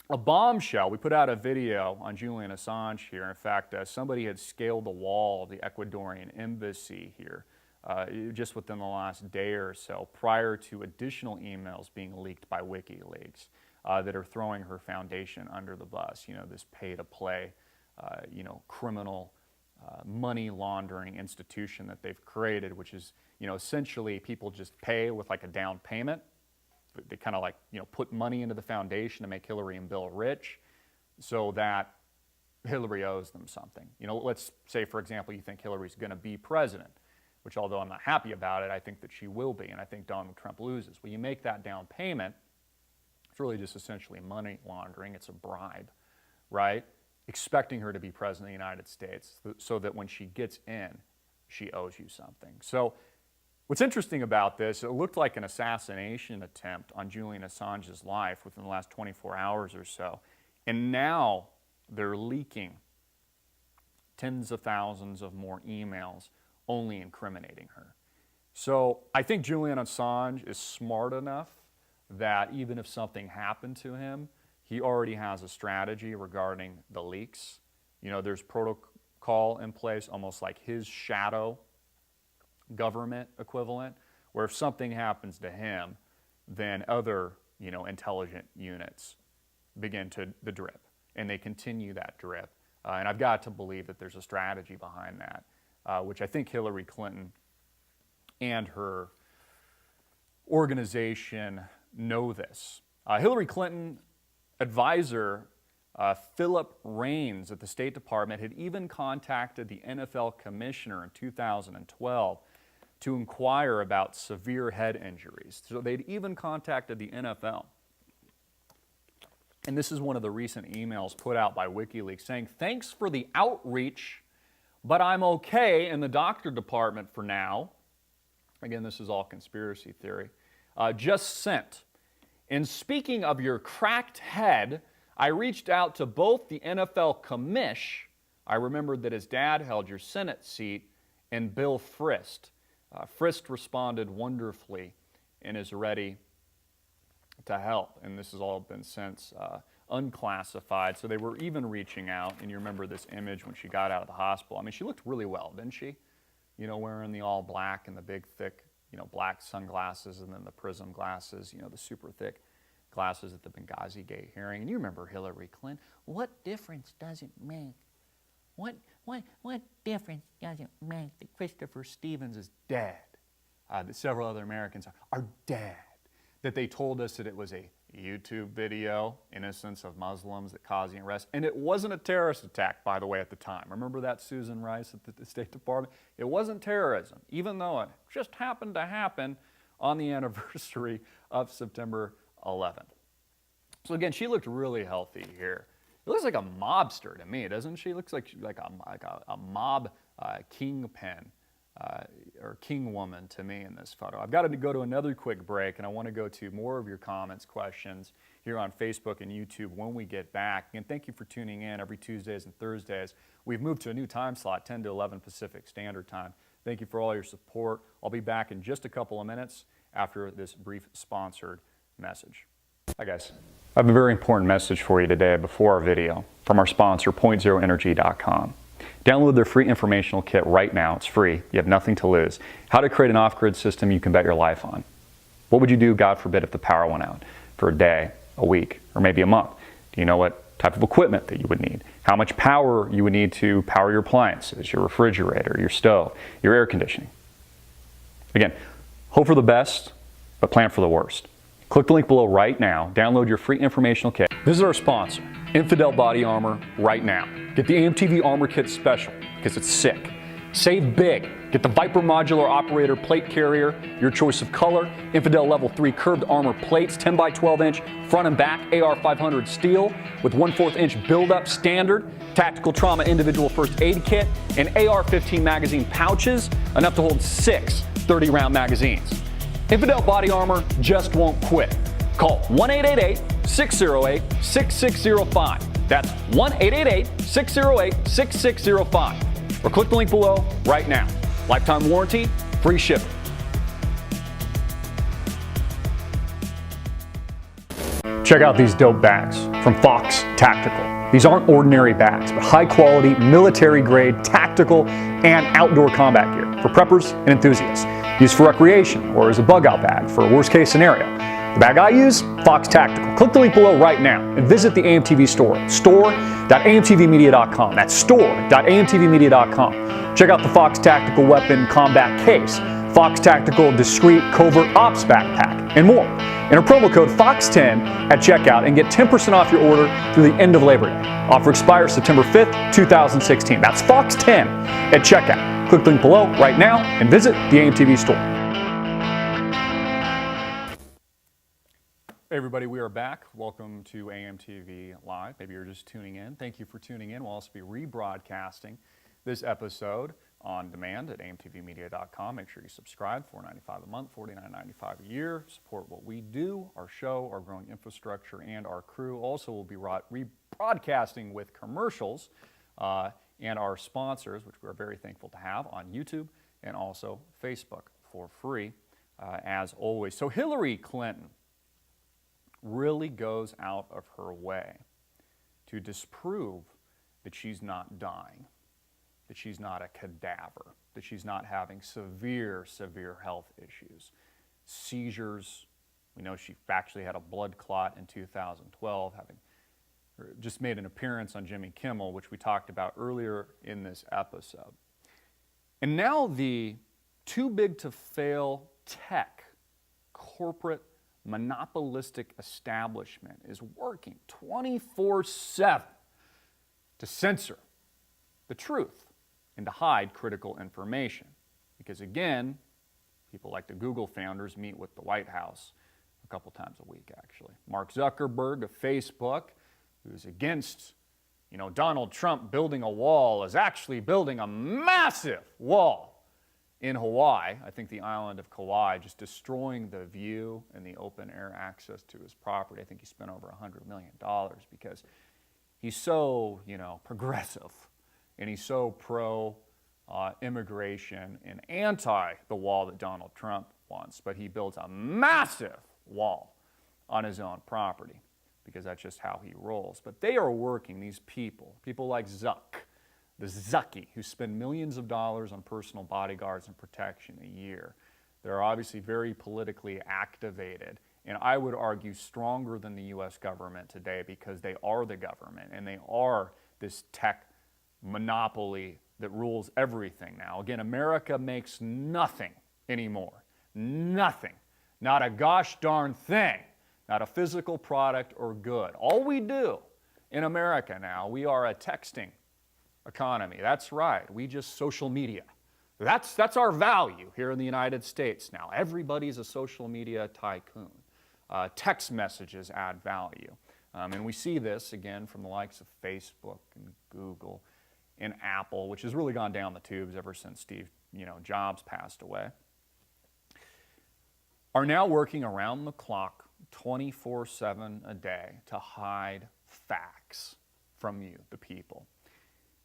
we put out a video on Julian Assange here. In fact, somebody had scaled the wall of the Ecuadorian embassy here just within the last day or so, prior to additional emails being leaked by WikiLeaks that are throwing her foundation under the bus. This pay-to-play, criminal money laundering institution that they've created, which is, essentially people just pay with like a down payment. They kind of like, put money into the foundation to make Hillary and Bill rich so that Hillary owes them something. Let's say, for example, you think Hillary's going to be president, which, although I'm not happy about it, I think that she will be, and I think Donald Trump loses. Well, you make that down payment. It's really just essentially money laundering. It's a bribe, right? Expecting her to be president of the United States so that when she gets in, she owes you something. So what's interesting about this, it looked like an assassination attempt on Julian Assange's life within the last 24 hours or so. And now they're leaking tens of thousands of more emails only incriminating her. So I think Julian Assange is smart enough that even if something happened to him, he already has a strategy regarding the leaks. There's protocol in place, almost like his shadow government equivalent, where if something happens to him, then other, intelligent units begin the drip, and they continue that drip. And I've got to believe that there's a strategy behind that, which I think Hillary Clinton and her organization know this. Hillary Clinton advisor Philip Raines at the State Department had even contacted the NFL commissioner in 2012 to inquire about severe head injuries. So they'd even contacted the NFL. And this is one of the recent emails put out by WikiLeaks saying, "Thanks for the outreach, but I'm okay in the doctor department for now." Again, this is all conspiracy theory. Just sent. And speaking of your cracked head, I reached out to both the NFL commish. I remembered that his dad held your Senate seat, and Bill Frist. Frist responded wonderfully and is ready to help. And this has all been since unclassified. So they were even reaching out. And you remember this image when she got out of the hospital. I mean, she looked really well, didn't she? You know, wearing the all black and the big, thick, black sunglasses and then the prism glasses, the super thick glasses at the Benghazi Gate hearing. And you remember Hillary Clinton. What difference does it make? What difference does it make that Christopher Stevens is dead? That several other Americans are dead. That they told us that it was a YouTube video, innocence of Muslims that caused the arrest. And it wasn't a terrorist attack, by the way, at the time. Remember that Susan Rice at the State Department? It wasn't terrorism, even though it just happened to happen on the anniversary of September 11th. So again, she looked really healthy here. It looks like a mobster to me, doesn't she? Looks like a mob kingpin or king woman to me in this photo. I've got to go to another quick break, and I want to go to more of your comments, questions here on Facebook and YouTube when we get back. And thank you for tuning in every Tuesdays and Thursdays. We've moved to a new time slot, 10 to 11 Pacific Standard Time. Thank you for all your support. I'll be back in just a couple of minutes after this brief sponsored message. Hi guys. I have a very important message for you today before our video from our sponsor, PointZeroEnergy.com. Download their free informational kit right now. It's free. You have nothing to lose. How to create an off-grid system you can bet your life on. What would you do, God forbid, if the power went out for a day, a week, or maybe a month? Do you know what type of equipment that you would need? How much power you would need to power your appliances, your refrigerator, your stove, your air conditioning? Again, hope for the best, but plan for the worst. Click the link below right now. Download your free informational kit. Visit our sponsor, Infidel Body Armor, right now. Get the AMTV Armor Kit Special because it's sick. Save big. Get the Viper Modular Operator Plate Carrier, your choice of color, Infidel Level 3 curved armor plates, 10 by 12 inch front and back AR-500 steel with 1/4 inch build-up standard, tactical trauma individual first aid kit, and AR-15 magazine pouches, enough to hold 6 30-round magazines. Infidel Body Armor just won't quit. Call 1-888-608-6605. That's 1-888-608-6605. Or click the link below right now. Lifetime warranty, free shipping. Check out these dope bags from Fox Tactical. These aren't ordinary bags, but high quality, military grade, tactical, and outdoor combat gear for preppers and enthusiasts. Used for recreation or as a bug out bag for a worst case scenario. The bag I use, Fox Tactical. Click the link below right now and visit the AMTV store, store.amtvmedia.com. That's store.amtvmedia.com. Check out the Fox Tactical Weapon Combat Case, Fox Tactical Discreet Covert Ops Backpack, and more. Enter promo code FOX10 at checkout and get 10% off your order through the end of Labor Day. Offer expires September 5th, 2016. That's FOX10 at checkout. Click the link below right now and visit the AMTV store. Hey everybody, we are back. Welcome to AMTV Live. Maybe you're just tuning in. Thank you for tuning in. We'll also be rebroadcasting this episode on demand at amtvmedia.com. Make sure you subscribe, $4.95 a month, $49.95 a year. Support what we do, our show, our growing infrastructure, and our crew. Also, we'll be rebroadcasting with commercials and our sponsors, which we're very thankful to have on YouTube and also Facebook for free, as always. So Hillary Clinton really goes out of her way to disprove that she's not dying, that she's not a cadaver, that she's not having severe health issues. Seizures, we know she actually had a blood clot in 2012, having just made an appearance on Jimmy Kimmel, which we talked about earlier in this episode. And now the too big to fail tech corporate monopolistic establishment is working 24/7 to censor the truth and to hide critical information. Because again, People like the Google founders meet with the White House a couple times a week, actually. Mark Zuckerberg of Facebook, who's against Donald Trump building a wall, is actually building a massive wall in Hawaii. I think the island of Kauai, just destroying the view and the open air access to his property. I think he spent over $100 million because he's so, progressive, and he's so pro immigration and anti the wall that Donald Trump wants. But he builds a massive wall on his own property because that's just how he rolls. But they are working, these people like the Zucky, who spend millions of dollars on personal bodyguards and protection a year. They're obviously very politically activated, and I would argue stronger than the U.S. government today because they are the government, and they are this tech monopoly that rules everything now. Again, America makes nothing anymore. Nothing. Not a gosh darn thing. Not a physical product or good. All we do in America now, we are a texting economy. That's right. We just social media. That's our value here in the United States now. Everybody's a social media tycoon. Text messages add value. And we see this, again, from the likes of Facebook and Google and Apple, which has really gone down the tubes ever since Steve Jobs passed away, are now working around the clock 24/7 a day to hide facts from you, the people.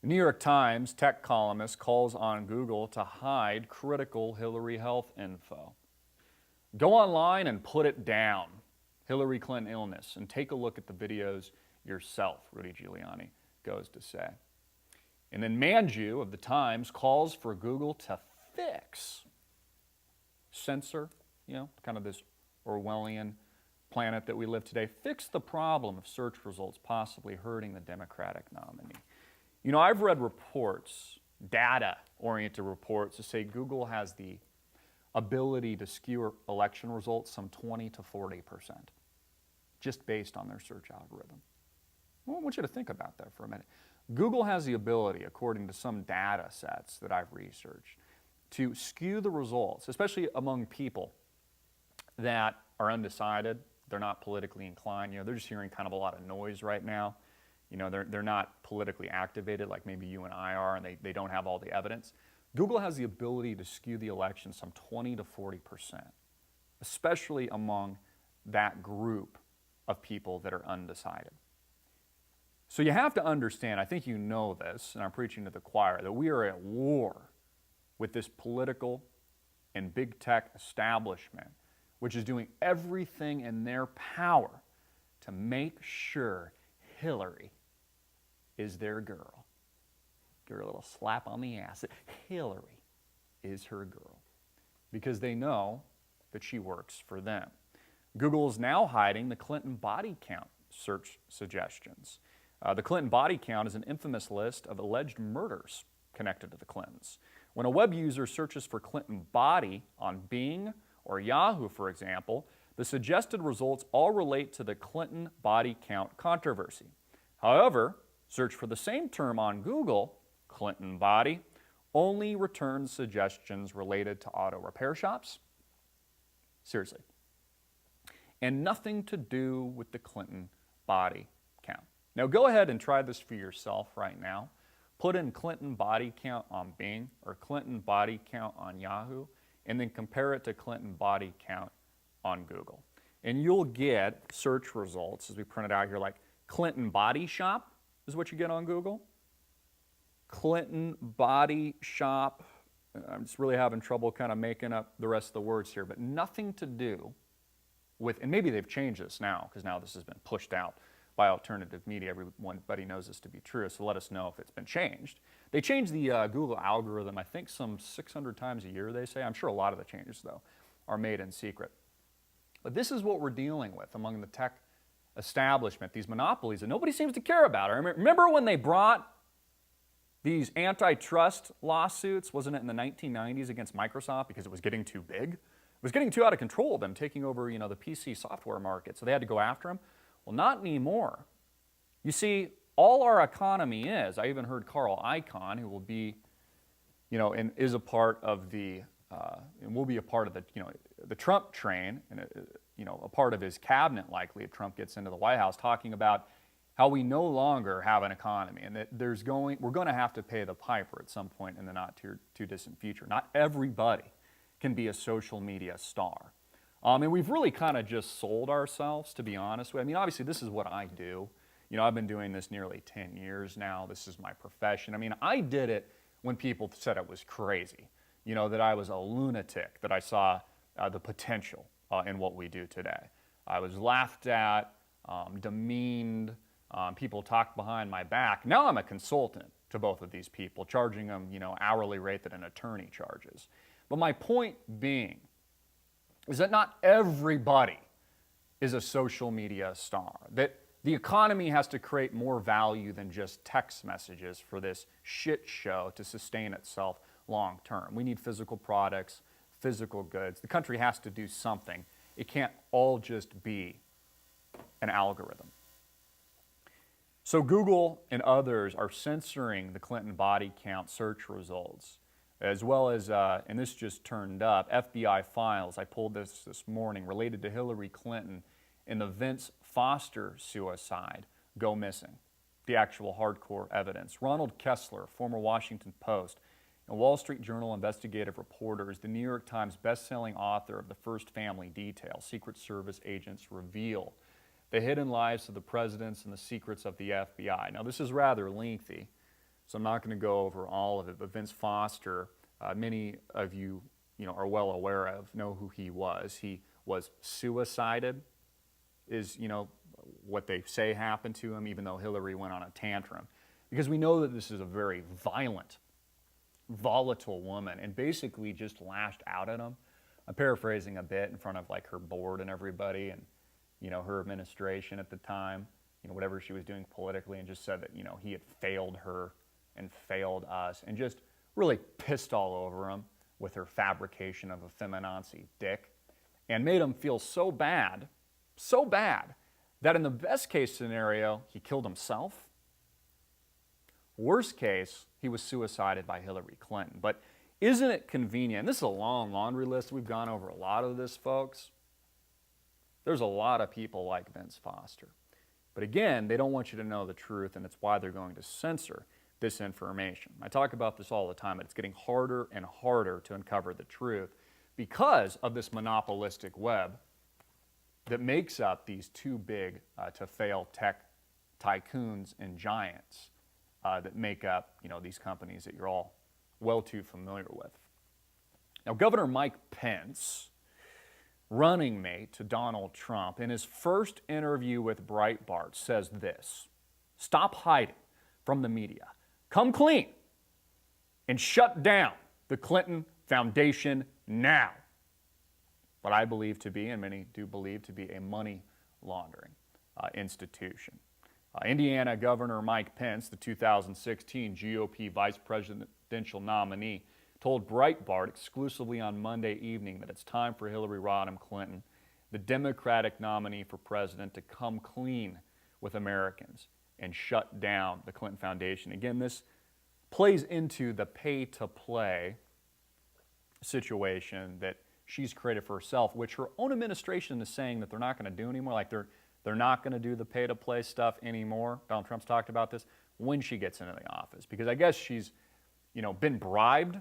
The New York Times tech columnist calls on Google to hide critical Hillary health info. Go online and put it down, Hillary Clinton illness, and take a look at the videos yourself, Rudy Giuliani goes to say. And then Manju of the Times calls for Google to censor, kind of this Orwellian planet that we live today, fix the problem of search results possibly hurting the Democratic nominee. I've read reports, data-oriented reports, that say Google has the ability to skew election results some 20 to 40%, just based on their search algorithm. Well, I want you to think about that for a minute. Google has the ability, according to some data sets that I've researched, to skew the results, especially among people that are undecided. They're not politically inclined. They're just hearing kind of a lot of noise right now. They're not politically activated like maybe you and I are, and they don't have all the evidence. Google has the ability to skew the election some 20 to 40%, especially among that group of people that are undecided. So you have to understand, I think you know this, and I'm preaching to the choir, that we are at war with this political and big tech establishment, which is doing everything in their power to make sure Hillary is their girl. Give her a little slap on the ass. Hillary is her girl. Because they know that she works for them. Google is now hiding the Clinton body count search suggestions. The Clinton body count is an infamous list of alleged murders connected to the Clintons. When a web user searches for Clinton body on Bing or Yahoo, for example, the suggested results all relate to the Clinton body count controversy. However, search for the same term on Google, Clinton body, only returns suggestions related to auto repair shops. Seriously. And nothing to do with the Clinton body count. Now go ahead and try this for yourself right now. Put in Clinton body count on Bing or Clinton body count on Yahoo, and then compare it to Clinton body count on Google. And you'll get search results, as we printed out here, like Clinton body shop is what you get on Google. Clinton body shop. I'm just really having trouble kind of making up the rest of the words here, but nothing to do with, and maybe they've changed this now, because now this has been pushed out by alternative media. Everybody knows this to be true, so let us know if it's been changed. They change the Google algorithm, I think, some 600 times a year, they say. I'm sure a lot of the changes, though, are made in secret. But this is what we're dealing with among the tech establishment, these monopolies that nobody seems to care about. Remember when they brought these antitrust lawsuits, wasn't it in the 1990s, against Microsoft because it was getting too big? It was getting too out of control, them taking over, the PC software market, so they had to go after them. Well, not anymore. You see, all our economy is, I even heard Carl Icahn, who will be, and is a part of the and we'll be a part of the Trump train, and a part of his cabinet likely if Trump gets into the White House, talking about how we no longer have an economy and that we're going to have to pay the piper at some point in the not too distant future. Not everybody can be a social media star. And we've really kind of just sold ourselves, to be honest with you. I mean, obviously, this is what I do. I've been doing this nearly 10 years now. This is my profession. I mean, I did it when people said it was crazy, that I was a lunatic, that I saw the potential in what we do today. I was laughed at, demeaned. People talked behind my back. Now I'm a consultant to both of these people, charging them, hourly rate that an attorney charges. But my point being is that not everybody is a social media star, that the economy has to create more value than just text messages for this shit show to sustain itself long term. We need physical products, physical goods. The country has to do something. It can't all just be an algorithm. So Google and others are censoring the Clinton body count search results, as well as, and this just turned up, FBI files, I pulled this morning, related to Hillary Clinton and the Vince Foster suicide go missing. The actual hardcore evidence. Ronald Kessler, former Washington Post and Wall Street Journal investigative reporter, is the New York Times best-selling author of The First Family Detail, Secret Service Agents Reveal the Hidden Lives of the Presidents and the Secrets of the FBI. Now, this is rather lengthy, so I'm not going to go over all of it, but Vince Foster, many of you, are well aware of, know who he was. He was suicided, is, what they say happened to him, even though Hillary went on a tantrum. Because we know that this is a very violent, volatile woman, and basically just lashed out at him. I'm paraphrasing a bit in front of her board and everybody, and her administration at the time, whatever she was doing politically, and just said that, he had failed her and failed us, and just really pissed all over him with her fabrication of a feminazi dick, and made him feel so bad, that in the best case scenario, he killed himself. Worst case, he was suicided by Hillary Clinton. But isn't it convenient? And this is a long laundry list. We've gone over a lot of this, folks. There's a lot of people like Vince Foster. But again, they don't want you to know the truth, and it's why they're going to censor this information. I talk about this all the time, but it's getting harder and harder to uncover the truth because of this monopolistic web that makes up these too big to fail tech tycoons and giants that make up these companies that you're all well too familiar with. Now, Governor Mike Pence, running mate to Donald Trump, in his first interview with Breitbart says this: "Stop hiding from the media. Come clean and shut down the Clinton Foundation now." What I believe to be, and many do believe to be, a money laundering institution. Indiana Governor Mike Pence, the 2016 GOP vice presidential nominee, told Breitbart exclusively on Monday evening that it's time for Hillary Rodham Clinton, the Democratic nominee for president, to come clean with Americans and shut down the Clinton Foundation. Again, this plays into the pay-to-play situation that she's created for herself, which her own administration is saying that they're not going to do anymore. They're not going to do the pay-to-play stuff anymore. Donald Trump's talked about this when she gets into the office, because I guess she's, been bribed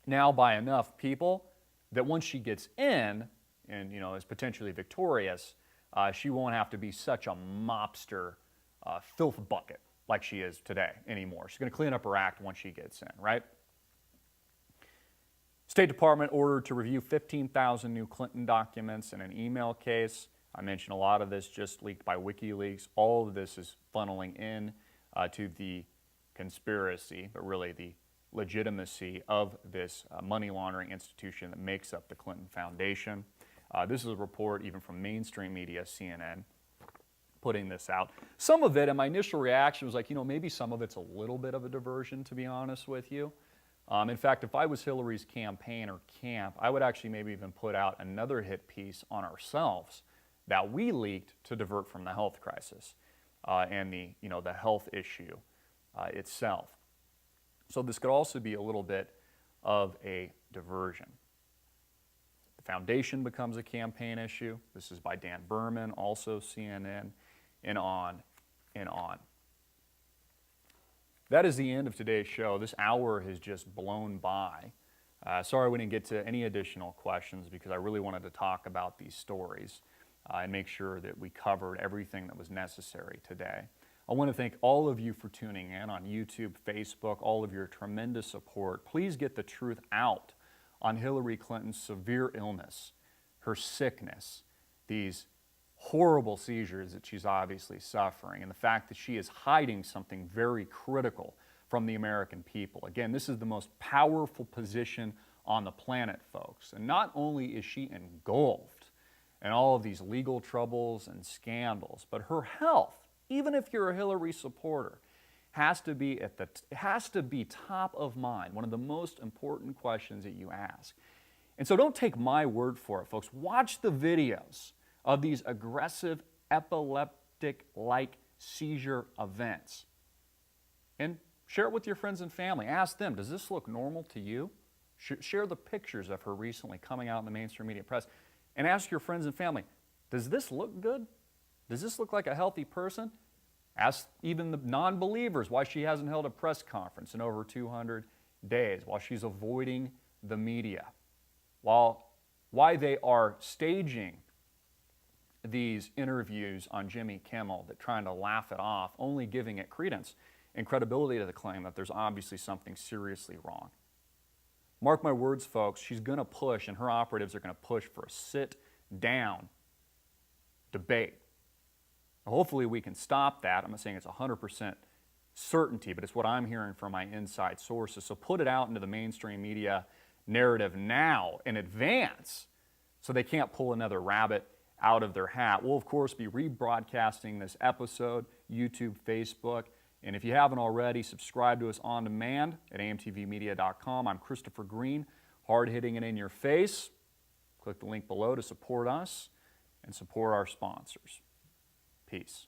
now by enough people that once she gets in and, is potentially victorious, she won't have to be such a mobster filth bucket like she is today anymore. She's going to clean up her act once she gets in, right? State Department ordered to review 15,000 new Clinton documents in an email case. I mentioned a lot of this just leaked by WikiLeaks. All of this is funneling in to the conspiracy, but really the legitimacy of this money laundering institution that makes up the Clinton Foundation. This is a report even from mainstream media, CNN, putting this out. Some of it, and my initial reaction was like, maybe some of it's a little bit of a diversion, to be honest with you. In fact, if I was Hillary's campaign or camp, I would actually maybe even put out another hit piece on ourselves that we leaked to divert from the health crisis and the health issue itself. So this could also be a little bit of a diversion. The foundation becomes a campaign issue. This is by Dan Berman, also CNN, and on and on. That is the end of today's show. This hour has just blown by. Sorry we didn't get to any additional questions because I really wanted to talk about these stories and make sure that we covered everything that was necessary today. I want to thank all of you for tuning in on YouTube, Facebook, all of your tremendous support. Please get the truth out on Hillary Clinton's severe illness, her sickness, these horrible seizures that she's obviously suffering, and the fact that she is hiding something very critical from the American people. Again, this is the most powerful position on the planet, folks. And not only is she engulfed in all of these legal troubles and scandals, but her health, even if you're a Hillary supporter, has to be top of mind, one of the most important questions that you ask. And so don't take my word for it, folks. Watch the videos of these aggressive epileptic-like seizure events. And share it with your friends and family. Ask them, does this look normal to you? Share the pictures of her recently coming out in the mainstream media press. And ask your friends and family, does this look good? Does this look like a healthy person? Ask even the non-believers why she hasn't held a press conference in over 200 days, while she's avoiding the media, why they are staging these interviews on Jimmy Kimmel, that trying to laugh it off, only giving it credence and credibility to the claim that there's obviously something seriously wrong. Mark my words, folks, she's going to push, and her operatives are going to push for a sit-down debate. Hopefully we can stop that. I'm not saying it's 100% certainty, but it's what I'm hearing from my inside sources. So put it out into the mainstream media narrative now in advance so they can't pull another rabbit out of their hat. We'll, of course, be rebroadcasting this episode, YouTube, Facebook, and if you haven't already, subscribe to us on demand at amtvmedia.com. I'm Christopher Green, hard-hitting it in your face. Click the link below to support us and support our sponsors. Peace.